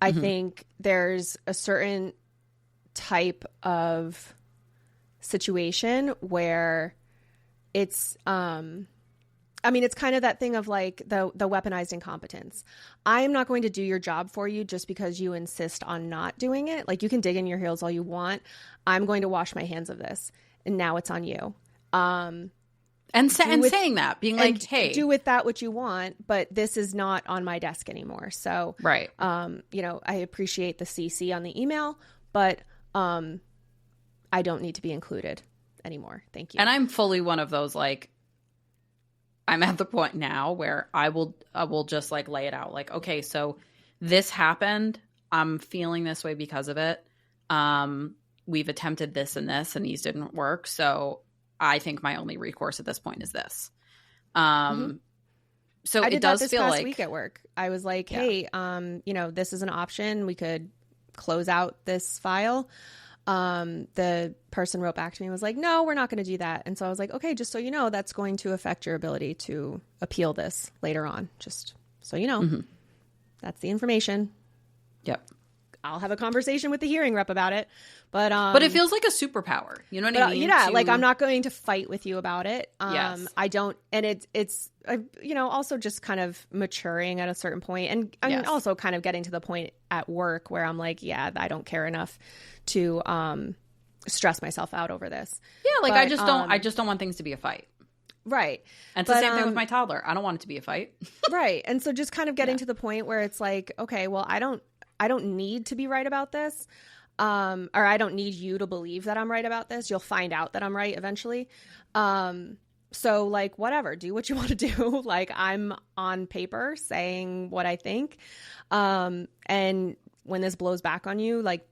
I think there's a certain type of situation where it's it's kind of that thing of like the weaponized incompetence. I am not going to do your job for you just because you insist on not doing it. Like you can dig in your heels all you want. I'm going to wash my hands of this, and now it's on you. Saying that, being like, hey, do with that what you want, but this is not on my desk anymore. So, right. I appreciate the CC on the email, but I don't need to be included anymore. Thank you. And I'm fully one of those, like, I'm at the point now where I will just like lay it out. Like, okay, so this happened. I'm feeling this way because of it. We've attempted this and this, and these didn't work. So I think my only recourse at this point is this. So I did it does that this feel past like week at work. I was like, hey, this is an option. We could close out this file. The person wrote back to me and was like, no, we're not going to do that. And so I was like, okay, just so you know, that's going to affect your ability to appeal this later on. Just so you know, that's the information. Yep. I'll have a conversation with the hearing rep about it. But it feels like a superpower. You know what I mean? Yeah, like I'm not going to fight with you about it. Yes. I don't, and it's also just kind of maturing at a certain point, and Yes. also kind of getting to the point at work where I'm like, yeah, I don't care enough to stress myself out over this. Yeah, like I just don't want things to be a fight. Right. And it's the same thing with my toddler. I don't want it to be a fight. Right. And so just kind of getting to the point where it's like, okay, well, I don't need to be right about this. Or I don't need you to believe that I'm right about this. You'll find out that I'm right eventually. So like, whatever, do what you want to do. Like I'm on paper saying what I think. And when this blows back on you, like,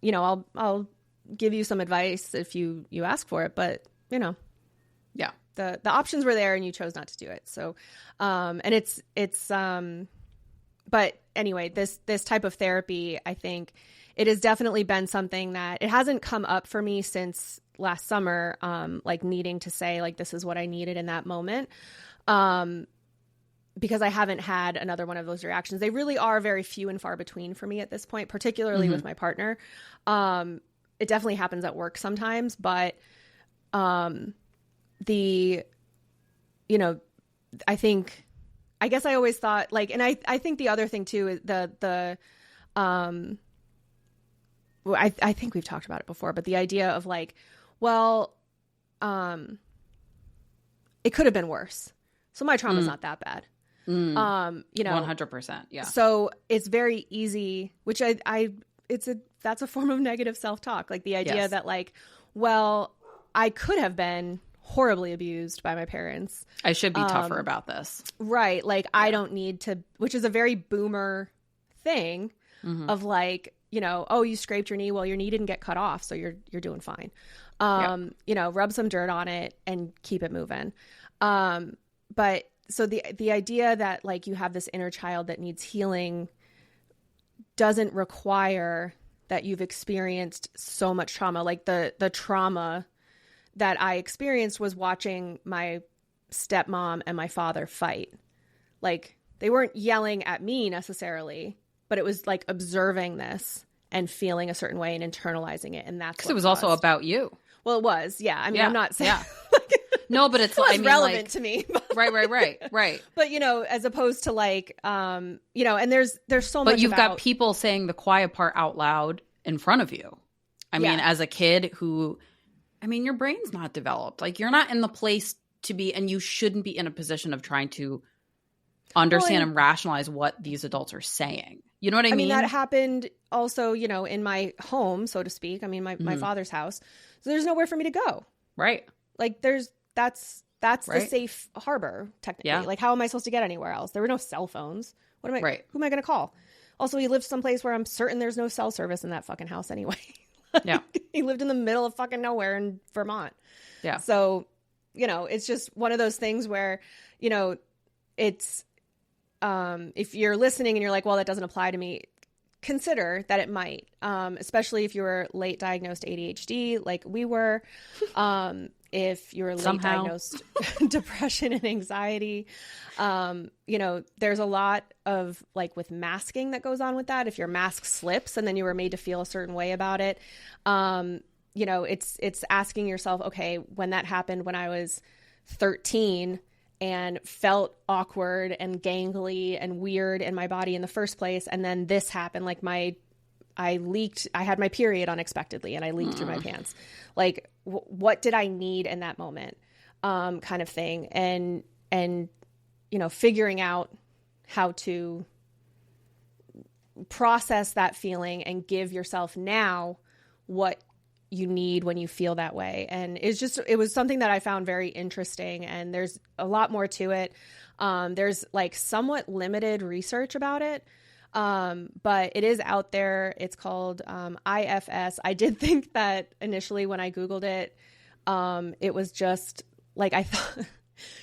I'll give you some advice if you ask for it, but yeah, the options were there and you chose not to do it. So, and but anyway, this type of therapy, I think it has definitely been something that it hasn't come up for me since last summer, like needing to say like, this is what I needed in that moment. Because I haven't had another one of those reactions. They really are very few and far between for me at this point, particularly with my partner. It definitely happens at work sometimes, but I guess I always thought like, and I think the other thing too is I think we've talked about it before, but the idea of like, well, it could have been worse. So my trauma's not that bad. 100%. Yeah. So it's very easy, which that's a form of negative self-talk. Like the idea that like, well, I could have been horribly abused by my parents. I should be tougher about this. Right. Like I don't need to, which is a very boomer thing of like, oh, you scraped your knee. Well, your knee didn't get cut off. So you're doing fine. Rub some dirt on it and keep it moving. But so the idea that like you have this inner child that needs healing doesn't require that you've experienced so much trauma. Like the trauma that I experienced was watching my stepmom and my father fight. Like, they weren't yelling at me necessarily, but it was like observing this and feeling a certain way and internalizing it. And that's because it was also about you. Well, it was. Yeah. I mean, I'm not saying. No, but it's relevant to me. Right. But, as opposed to like, and there's so much. But you've got people saying the quiet part out loud in front of you. I mean, as a kid your brain's not developed. Like, you're not in the place to be, and you shouldn't be in a position of trying to understand and rationalize what these adults are saying. You know what I mean? I mean, that happened also, in my home, so to speak. I mean, my father's house. So there's nowhere for me to go. Right. Like, that's the safe harbor, technically. Yeah. Like, how am I supposed to get anywhere else? There were no cell phones. Who am I going to call? Also, he lived someplace where I'm certain there's no cell service in that fucking house anyway. Yeah. He lived in the middle of fucking nowhere in Vermont. Yeah. So, it's just one of those things where, it's, if you're listening and you're like, well, that doesn't apply to me, consider that it might, especially if you were late diagnosed ADHD, like we were, if you're late diagnosed depression and anxiety, there's a lot of like with masking that goes on with that. If your mask slips and then you were made to feel a certain way about it, it's asking yourself, okay, when that happened when I was 13 and felt awkward and gangly and weird in my body in the first place, and then this happened, like I had my period unexpectedly and I leaked through my pants. Like, what did I need in that moment? Kind of thing. And, figuring out how to process that feeling and give yourself now what you need when you feel that way. And it was something that I found very interesting, and there's a lot more to it. There's like somewhat limited research about it. But it is out there. It's called IFS. I did think that initially when I Googled it, it was just like, I thought,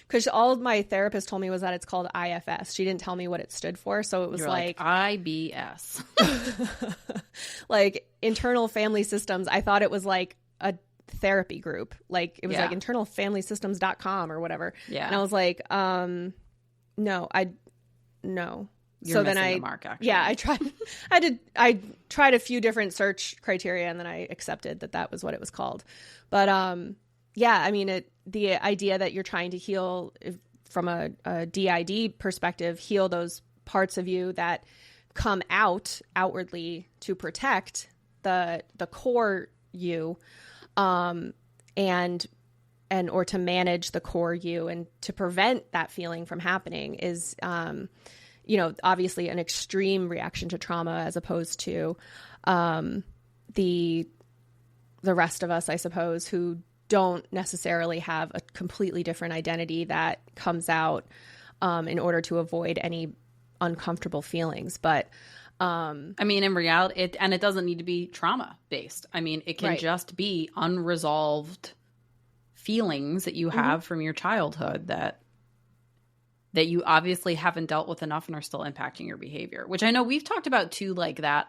because all my therapist told me was that it's called IFS. She didn't tell me what it stood for. So it was like IBS. Like internal family systems. I thought it was like a therapy group. Like it was like internalfamilysystems.com or whatever. Yeah. And I was like, no. You're missing the mark, actually. I tried a few different search criteria, and then I accepted that was what it was called. But I mean, the idea that you're trying to heal from a DID perspective, heal those parts of you that come outwardly to protect the core you, and or to manage the core you and to prevent that feeling from happening is obviously an extreme reaction to trauma, as opposed to the rest of us, I suppose, who don't necessarily have a completely different identity that comes out in order to avoid any uncomfortable feelings. But I mean, in reality, it doesn't need to be trauma based. I mean, it can just be unresolved feelings that you have from your childhood that you obviously haven't dealt with enough and are still impacting your behavior, which I know we've talked about too, like that,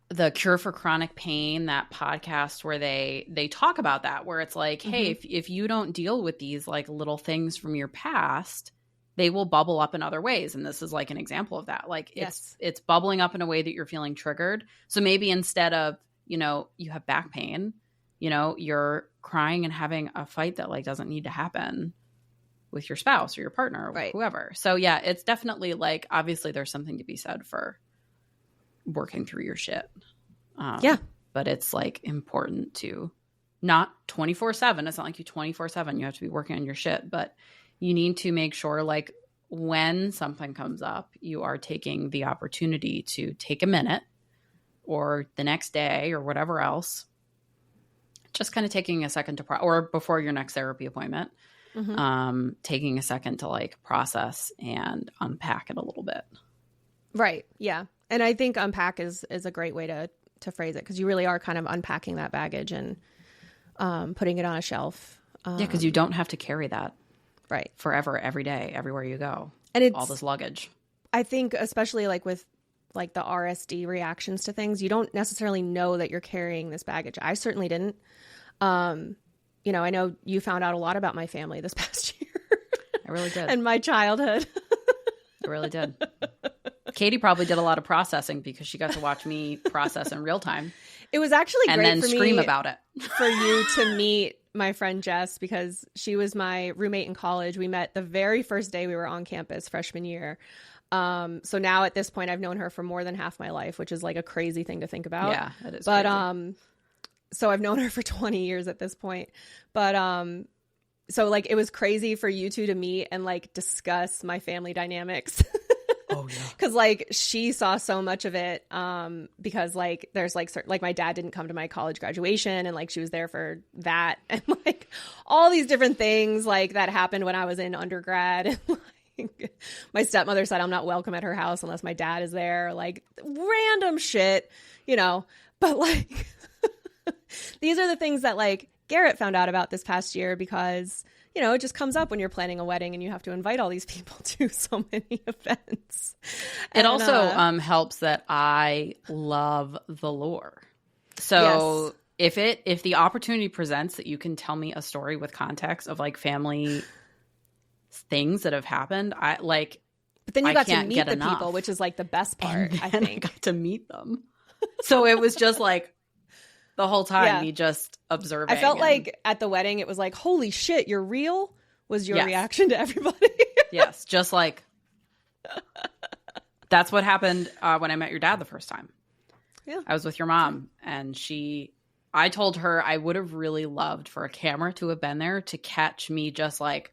the Cure for Chronic Pain, that podcast where they talk about that, where it's like, hey, if you don't deal with these like little things from your past, they will bubble up in other ways. And this is like an example of that. Like it's bubbling up in a way that you're feeling triggered. So maybe instead of, you have back pain, you're crying and having a fight that like doesn't need to happen with your spouse or your partner or whoever. So yeah, it's definitely like, obviously there's something to be said for working through your shit. But it's like important to not 24/7. It's not like you 24/7. You have to be working on your shit, but you need to make sure like when something comes up, you are taking the opportunity to take a minute or the next day or whatever else, just kind of taking a second to or before your next therapy appointment, taking a second to like process and unpack it a little bit. Right. Yeah. And I think unpack is a great way to phrase it, because you really are kind of unpacking that baggage and putting it on a shelf. Because you don't have to carry that forever, every day, everywhere you go. And it's all this luggage. I think especially like with like the RSD reactions to things, you don't necessarily know that you're carrying this baggage. I certainly didn't. You know, I know you found out a lot about my family this past year. I really did. And my childhood. I really did. Katie probably did a lot of processing because she got to watch me process in real time. It was actually great and then for scream me about it. for you to meet my friend Jess, because she was my roommate in college. We met the very first day we were on campus, freshman year. So now at this point, I've known her for more than half my life, which is like a crazy thing to think about. Yeah, it is. But crazy. So I've known her for 20 years at this point. But so like it was crazy for you two to meet and like discuss my family dynamics. Oh yeah. Because like she saw so much of it, because like there's like my dad didn't come to my college graduation, and like she was there for that, and like all these different things like that happened when I was in undergrad. And like my stepmother said I'm not welcome at her house unless my dad is there, like random shit, you know. But like these are the things that like Garrett found out about this past year, because you know, it just comes up when you're planning a wedding and you have to invite all these people to so many events. It also helps that I love the lore. So if the opportunity presents that you can tell me a story with context of like family things that have happened, I like. But then you got to meet the enough. people, which is like the best part. And I think I got to meet them. So it was just like the whole time me just observing. I felt like at the wedding, it was like, holy shit, you're real, was your reaction to everybody. Yes, just like that's what happened when I met your dad the first time. Yeah. I was with your mom, and I told her I would have really loved for a camera to have been there to catch me just like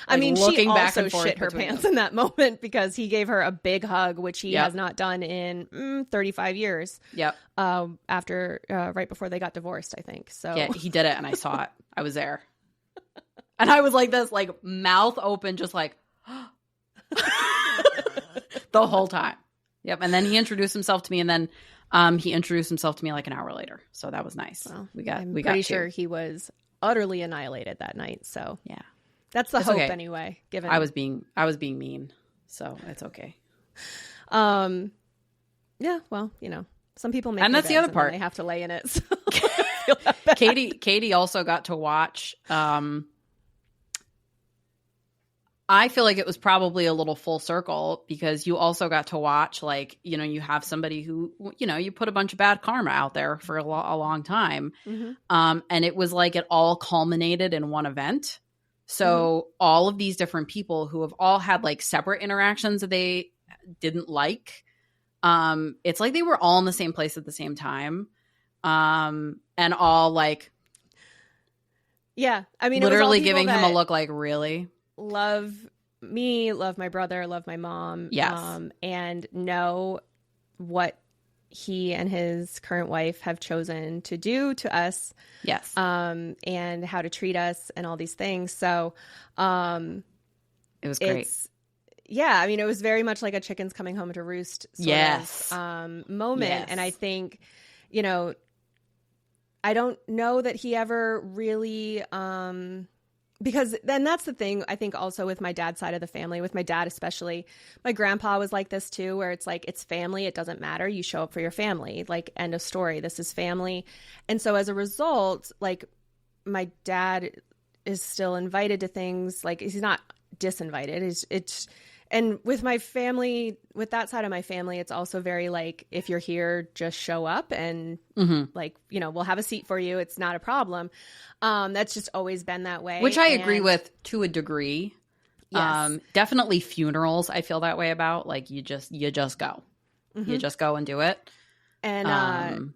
I mean, looking she back also and forth shit her pants in that moment, because he gave her a big hug, which he has not done in 35 years. Yep. After right before they got divorced, I think. So yeah, he did it, and I saw it. I was there, and I was like this, like mouth open, just like the whole time. Yep. And then he introduced himself to me, and then he introduced himself to me like an hour later. So that was nice. Well, I'm pretty sure he was utterly annihilated that night. So yeah. That's the hope okay. anyway, given I was being mean, so it's okay. Yeah, well, you know, some people make, and that's the other part. They have to lay in it. So Katie also got to watch. I feel like it was probably a little full circle, because you also got to watch, like, you know, you have somebody who, you know, you put a bunch of bad karma out there for a long time. Mm-hmm. And it was like it all culminated in one event. So all of these different people who have all had like separate interactions that they didn't like, it's like they were all in the same place at the same time, and all like, yeah, I mean, literally giving him a look like, really love me, love my brother, love my mom, and know what he and his current wife have chosen to do to us. Yes. And how to treat us and all these things. So, it was great. Yeah. I mean, it was very much like a chickens coming home to roost sort of moment. Yes. And I think, you know, I don't know that he ever really, because then that's the thing, I think also with my dad's side of the family, with my dad especially, my grandpa was like this too, where it's like, it's family, it doesn't matter, you show up for your family, like, end of story, this is family. And so as a result, like, my dad is still invited to things, like, he's not disinvited, it's and with my family, with that side of my family, it's also very like, if you're here, just show up and like, you know, we'll have a seat for you. It's not a problem. That's just always been that way. Which I agree with to a degree. Yes. Definitely funerals, I feel that way about. Like, you just go. You just go and do it. And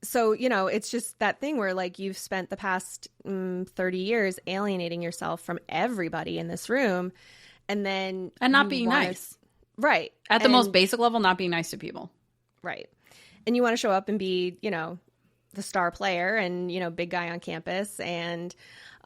so, you know, it's just that thing where like you've spent the past 30 years alienating yourself from everybody in this room. And then not being nice. Right. At the most basic level, not being nice to people. Right. And you want to show up and be, you know, the star player and, you know, big guy on campus. And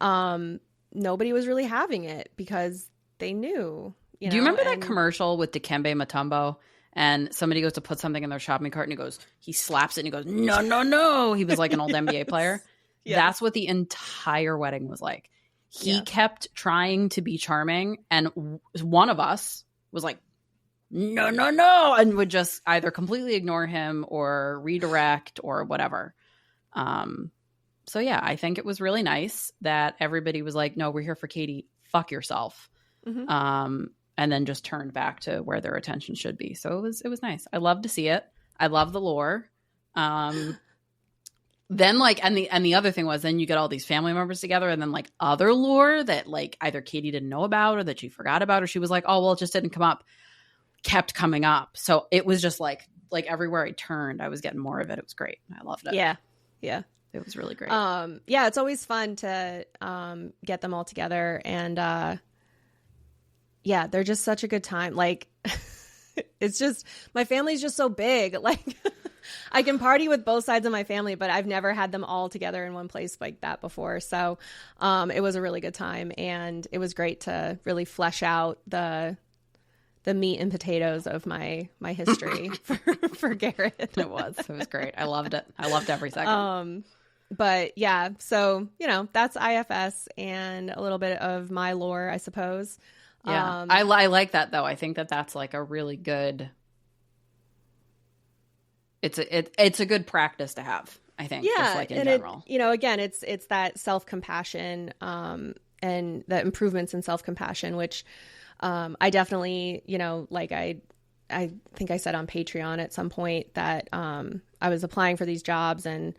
nobody was really having it because they knew. Do you remember that commercial with Dikembe Mutombo? And somebody goes to put something in their shopping cart, and he slaps it and he goes, no, no, no. He was like an old NBA player. Yes. That's what the entire wedding was like. He kept trying to be charming, and one of us was like, no, no, no, and would just either completely ignore him or redirect or whatever. So yeah, I think it was really nice that everybody was like, no, we're here for Katie. Fuck yourself. And then just turned back to where their attention should be. So it was nice. I love to see it. I love the lore. Then like, and the other thing was then you get all these family members together and then like other lore that like either Katie didn't know about or that she forgot about, or she was like, oh, well, it just didn't come up, kept coming up. So it was just like everywhere I turned, I was getting more of it. It was great. I loved it. Yeah. Yeah. It was really great. Yeah, it's always fun to get them all together, and yeah, they're just such a good time. Like, it's just, my family's just so big. Like, I can party with both sides of my family, but I've never had them all together in one place like that before. So it was a really good time, and it was great to really flesh out the meat and potatoes of my history for Garrett. It was great. I loved it. I loved every second. But yeah, so, you know, that's IFS and a little bit of my lore, I suppose. Yeah. I like that though. I think that that's like a really good, it's a good practice to have, I think. Yeah. Just like in general. You know, again, it's that self-compassion, and the improvements in self-compassion, which, I definitely, you know, like I think I said on Patreon at some point that, I was applying for these jobs, and,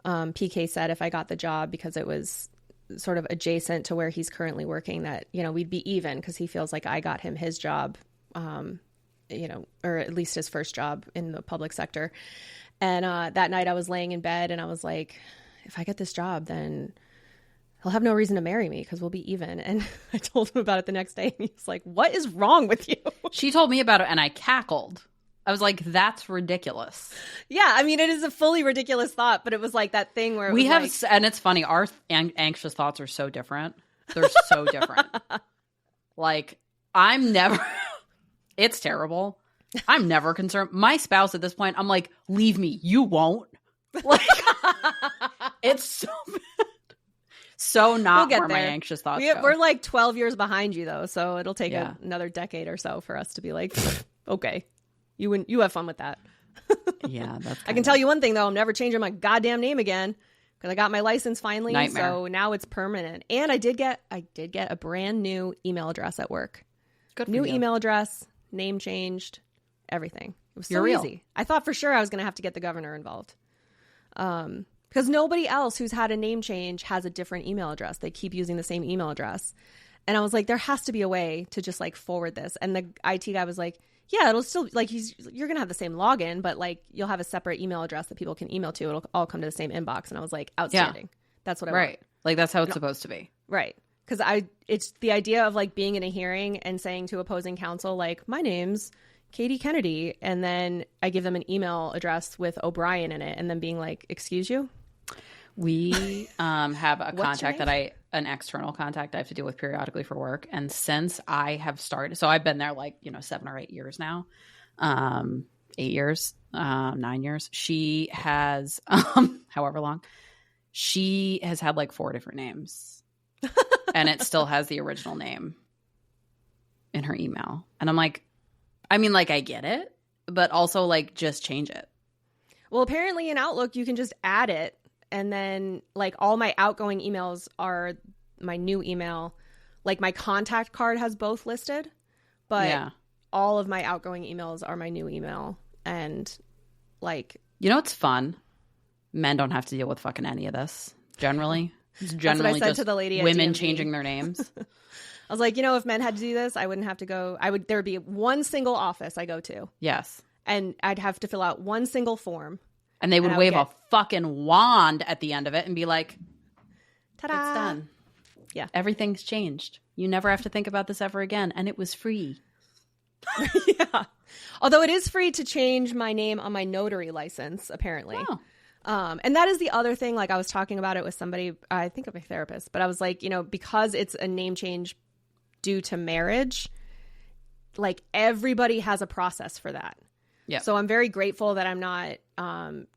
PK said if I got the job because it was sort of adjacent to where he's currently working, that, you know, we'd be even, because he feels like I got him his job, you know, or at least his first job in the public sector. And that night I was laying in bed and I was like, if I get this job, then he'll have no reason to marry me because we'll be even. And I told him about it the next day, and he's like, what is wrong with you? She told me about it and I cackled. I was like, that's ridiculous. Yeah, I mean, it is a fully ridiculous thought, but it was like that thing where we have, like, and it's funny, our anxious thoughts are so different. They're so different. Like, I'm never, it's terrible. I'm never concerned. My spouse at this point, I'm like, leave me. You won't. Like, it's so bad. So not where my anxious thoughts go. We're like 12 years behind you, though, so it'll take another decade or so for us to be like, okay. You have fun with that. Yeah, I can tell you one thing though, I'm never changing my goddamn name again because I got my license finally. Nightmare. So now it's permanent. And I did get a brand new email address at work. Good for new you. Email address, name changed, everything. It was so You're real. easy. I thought for sure I was going to have to get the governor involved. Because nobody else who's had a name change has a different email address. They keep using the same email address. And I was like, there has to be a way to just like forward this. And the IT guy was like, yeah, it'll still, like, you're going to have the same login, but like you'll have a separate email address that people can email to. It'll all come to the same inbox. And I was like, outstanding. Yeah. That's what I want. Like, that's how it's supposed to be. Right. Because it's the idea of like being in a hearing and saying to opposing counsel, like, my name's Katie Kennedy. And then I give them an email address with O'Brien in it and then being like, excuse you? We have a contact an external contact I have to deal with periodically for work. And since I have started, so I've been there like, 7 or 8 years now, 8 years, 9 years. She has, however long, she has had like 4 different names and it still has the original name in her email. And I'm like, I mean, like, I get it, but also like just change it. Well, apparently in Outlook, you can just add it. And then, like, all my outgoing emails are my new email. Like, my contact card has both listed, but all of my outgoing emails are my new email. And, like... it's fun? Men don't have to deal with fucking any of this, generally. It's generally that's what I said just to the lady at women DMV. changing their names. I was like, if men had to do this, I wouldn't have to go... There would be one single office I go to. Yes. And I'd have to fill out one single form. And they would wave a fucking wand at the end of it and be like, ta-da! It's done. Yeah. Everything's changed. You never have to think about this ever again. And it was free. Yeah. Although it is free to change my name on my notary license, apparently. Oh. And that is the other thing. Like, I was talking about it with somebody, I think of my therapist, but I was like, because it's a name change due to marriage, like, everybody has a process for that. Yeah. So I'm very grateful that I'm not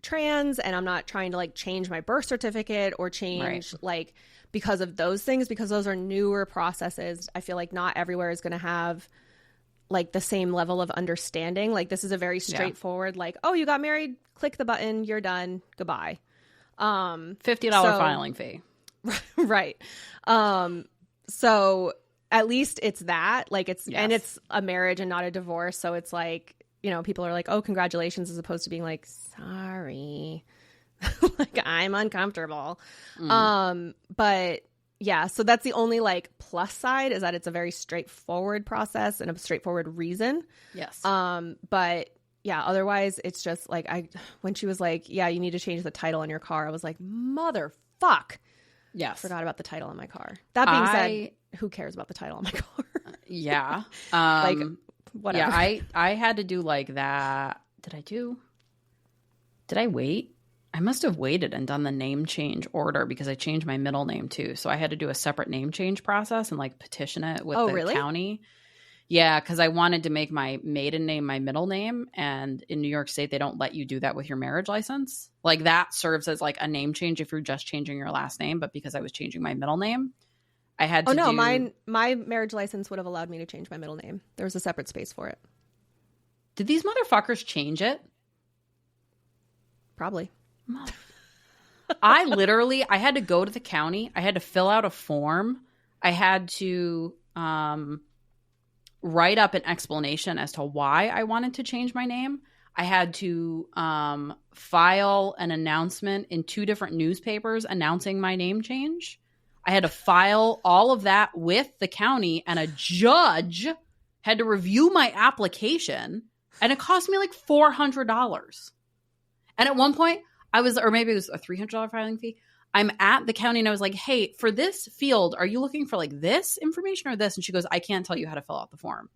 trans, and I'm not trying to like change my birth certificate or change like because of those things, because those are newer processes. I feel like not everywhere is going to have like the same level of understanding. Like this is a very straightforward, like, oh, you got married, click the button, you're done, goodbye. $50 filing fee. Right. So at least it's that, like it's, and it's a marriage and not a divorce. So it's like, you know, people are like, oh, congratulations, as opposed to being like, sorry, like I'm uncomfortable. But yeah, so that's the only like plus side, is that it's a very straightforward process and a straightforward reason. Yes. But yeah, otherwise it's just like, when she was like, yeah, you need to change the title on your car, I was like, motherfuck. Yes. Forgot about the title on my car. That being said, who cares about the title on my car? Yeah. Like, whatever. Yeah, I had to do like that. Did I wait? I must have waited and done the name change order because I changed my middle name too. So I had to do a separate name change process and like petition it with the county. Yeah, because I wanted to make my maiden name my middle name. And in New York State, they don't let you do that with your marriage license. Like that serves as like a name change if you're just changing your last name. But because I was changing my middle name, I had to my marriage license would have allowed me to change my middle name. There was a separate space for it. Did these motherfuckers change it? Probably. I had to go to the county. I had to fill out a form. I had to write up an explanation as to why I wanted to change my name. I had to file an announcement in 2 different newspapers announcing my name change. I had to file all of that with the county, and a judge had to review my application, and it cost me like $400. And at one point, or maybe it was a $300 filing fee. I'm at the county and I was like, hey, for this field, are you looking for like this information or this? And she goes, I can't tell you how to fill out the form.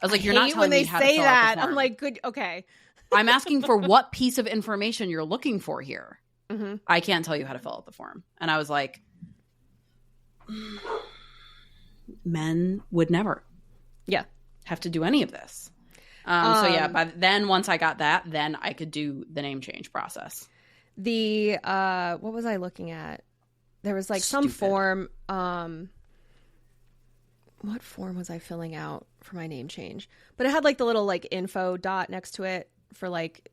I was like, you're not telling me how to fill out the form. I'm like, good, okay. I'm asking for what piece of information you're looking for here. Mm-hmm. I can't tell you how to fill out the form. And I was like, men would never have to do any of this. So yeah, but then once I got that, then I could do the name change process. What was I looking at? There was like some form. What form was I filling out for my name change? But it had like the little like info dot next to it for like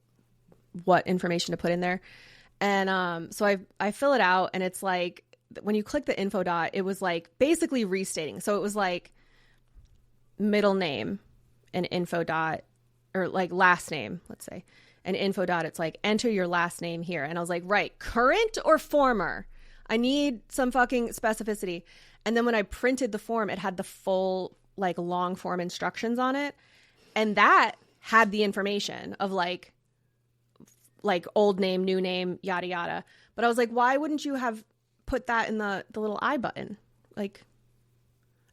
what information to put in there. And so I fill it out, and it's like when you click the info dot, it was like basically restating. So it was like middle name and info dot, or like last name, let's say. And info dot, it's like, enter your last name here. And I was like, right, current or former? I need some fucking specificity. And then when I printed the form, it had the full, like, long form instructions on it. And that had the information of, like old name, new name, yada, yada. But I was like, why wouldn't you have put that in the little I button? Like,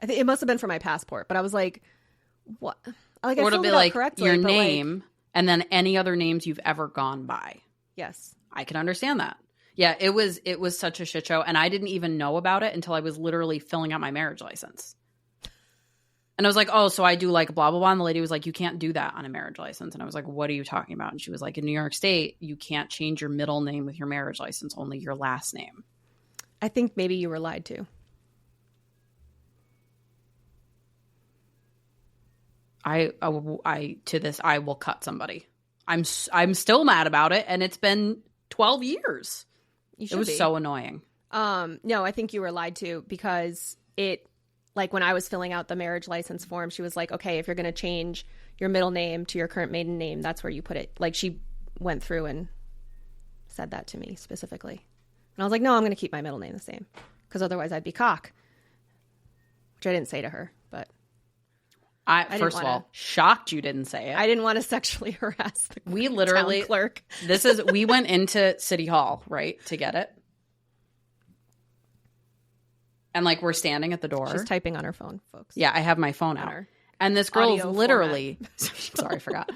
I think it must have been for my passport. But I was like, what? Like, I filled it out correctly. Your name, and then any other names you've ever gone by. Yes. I can understand that. Yeah, it was such a shit show, and I didn't even know about it until I was literally filling out my marriage license. And I was like, oh, so I do like blah, blah, blah. And the lady was like, you can't do that on a marriage license. And I was like, what are you talking about? And she was like, in New York State, you can't change your middle name with your marriage license, only your last name. I think maybe you were lied to. I will cut somebody. I'm still mad about it, and it's been 12 years. It was so annoying. No, I think you were lied to, because it, like, when I was filling out the marriage license form, she was like, okay, if you're going to change your middle name to your current maiden name, that's where you put it. Like, she went through and said that to me specifically. And I was like, no, I'm going to keep my middle name the same, because otherwise I'd be cock, which I didn't say to her, but. First of all, shocked you didn't say it. I didn't want to sexually harass the town clerk. We went into City Hall, right, to get it. And like, we're standing at the door. She's typing on her phone, folks. Yeah, I have my phone out. And this girl is literally, sorry, I forgot.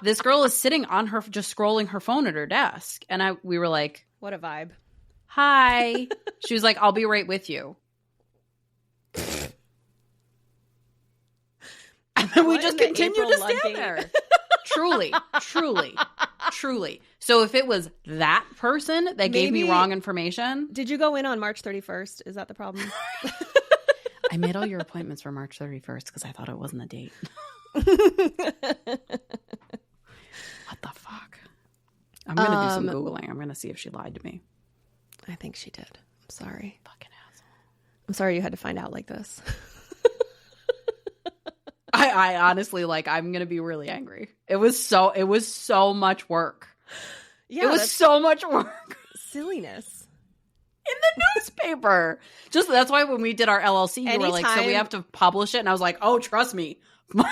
This girl is sitting on her, just scrolling her phone at her desk. And we were like, what a vibe. Hi. She was like, I'll be right with you. And then we just continued to stand there. Truly. So if it was that person that gave me wrong information. Did you go in on March 31st? Is that the problem? I made all your appointments for March 31st because I thought it wasn't a date. What the fuck? I'm going to do some Googling. I'm going to see if she lied to me. I think she did. I'm sorry. Fucking asshole. I'm sorry you had to find out like this. I honestly, like, I'm going to be really angry. It was so much work. Yeah, it was so much work. Silliness. In the newspaper. Just that's why when we did our LLC, you were like, so we have to publish it. And I was like, oh, trust me. Been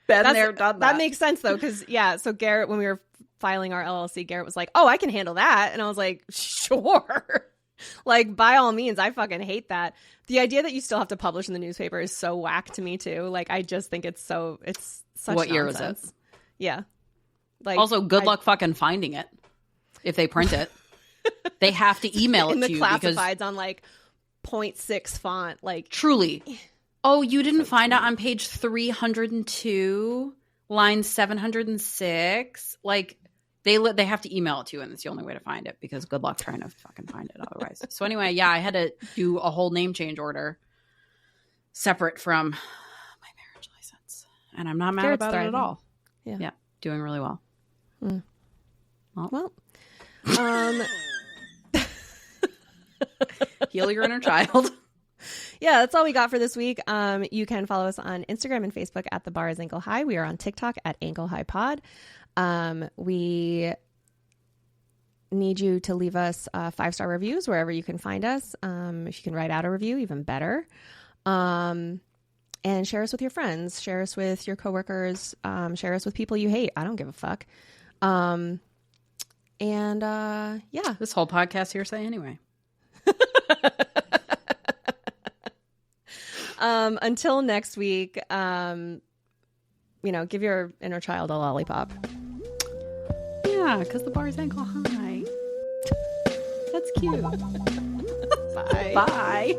there, done that. That makes sense, though, because, yeah, so Garrett, when we were filing our LLC, Garrett was like, oh, I can handle that. And I was like, sure. Like, by all means, I fucking hate that. The idea that you still have to publish in the newspaper is so whack to me, too. Like, I just think it's such What year nonsense. is it? Yeah. Like, also, good luck fucking finding it if they print it. They have to email it in the to you classifieds on, like, 0.6 font. Like, truly. Oh, you didn't find out on page 302, line 706? Like, they have to email it to you, and it's the only way to find it because good luck trying to fucking find it otherwise. So anyway, yeah, I had to do a whole name change order separate from my marriage license. And I'm not mad Garrett's about it at all. Yeah, doing really well. Mm. Well, heal your inner child. Yeah, that's all we got for this week. You can follow us on Instagram and Facebook at The Bar is Ankle High. We are on TikTok at Ankle High Pod. We need you to leave us 5-star reviews wherever you can find us. If you can write out a review, even better. And share us with your friends. Share us with your coworkers. Share us with people you hate. I don't give a fuck. Yeah. This whole podcast hearsay anyway. Until next week, give your inner child a lollipop. Yeah, because the bar is ankle high. That's cute. Bye. Bye.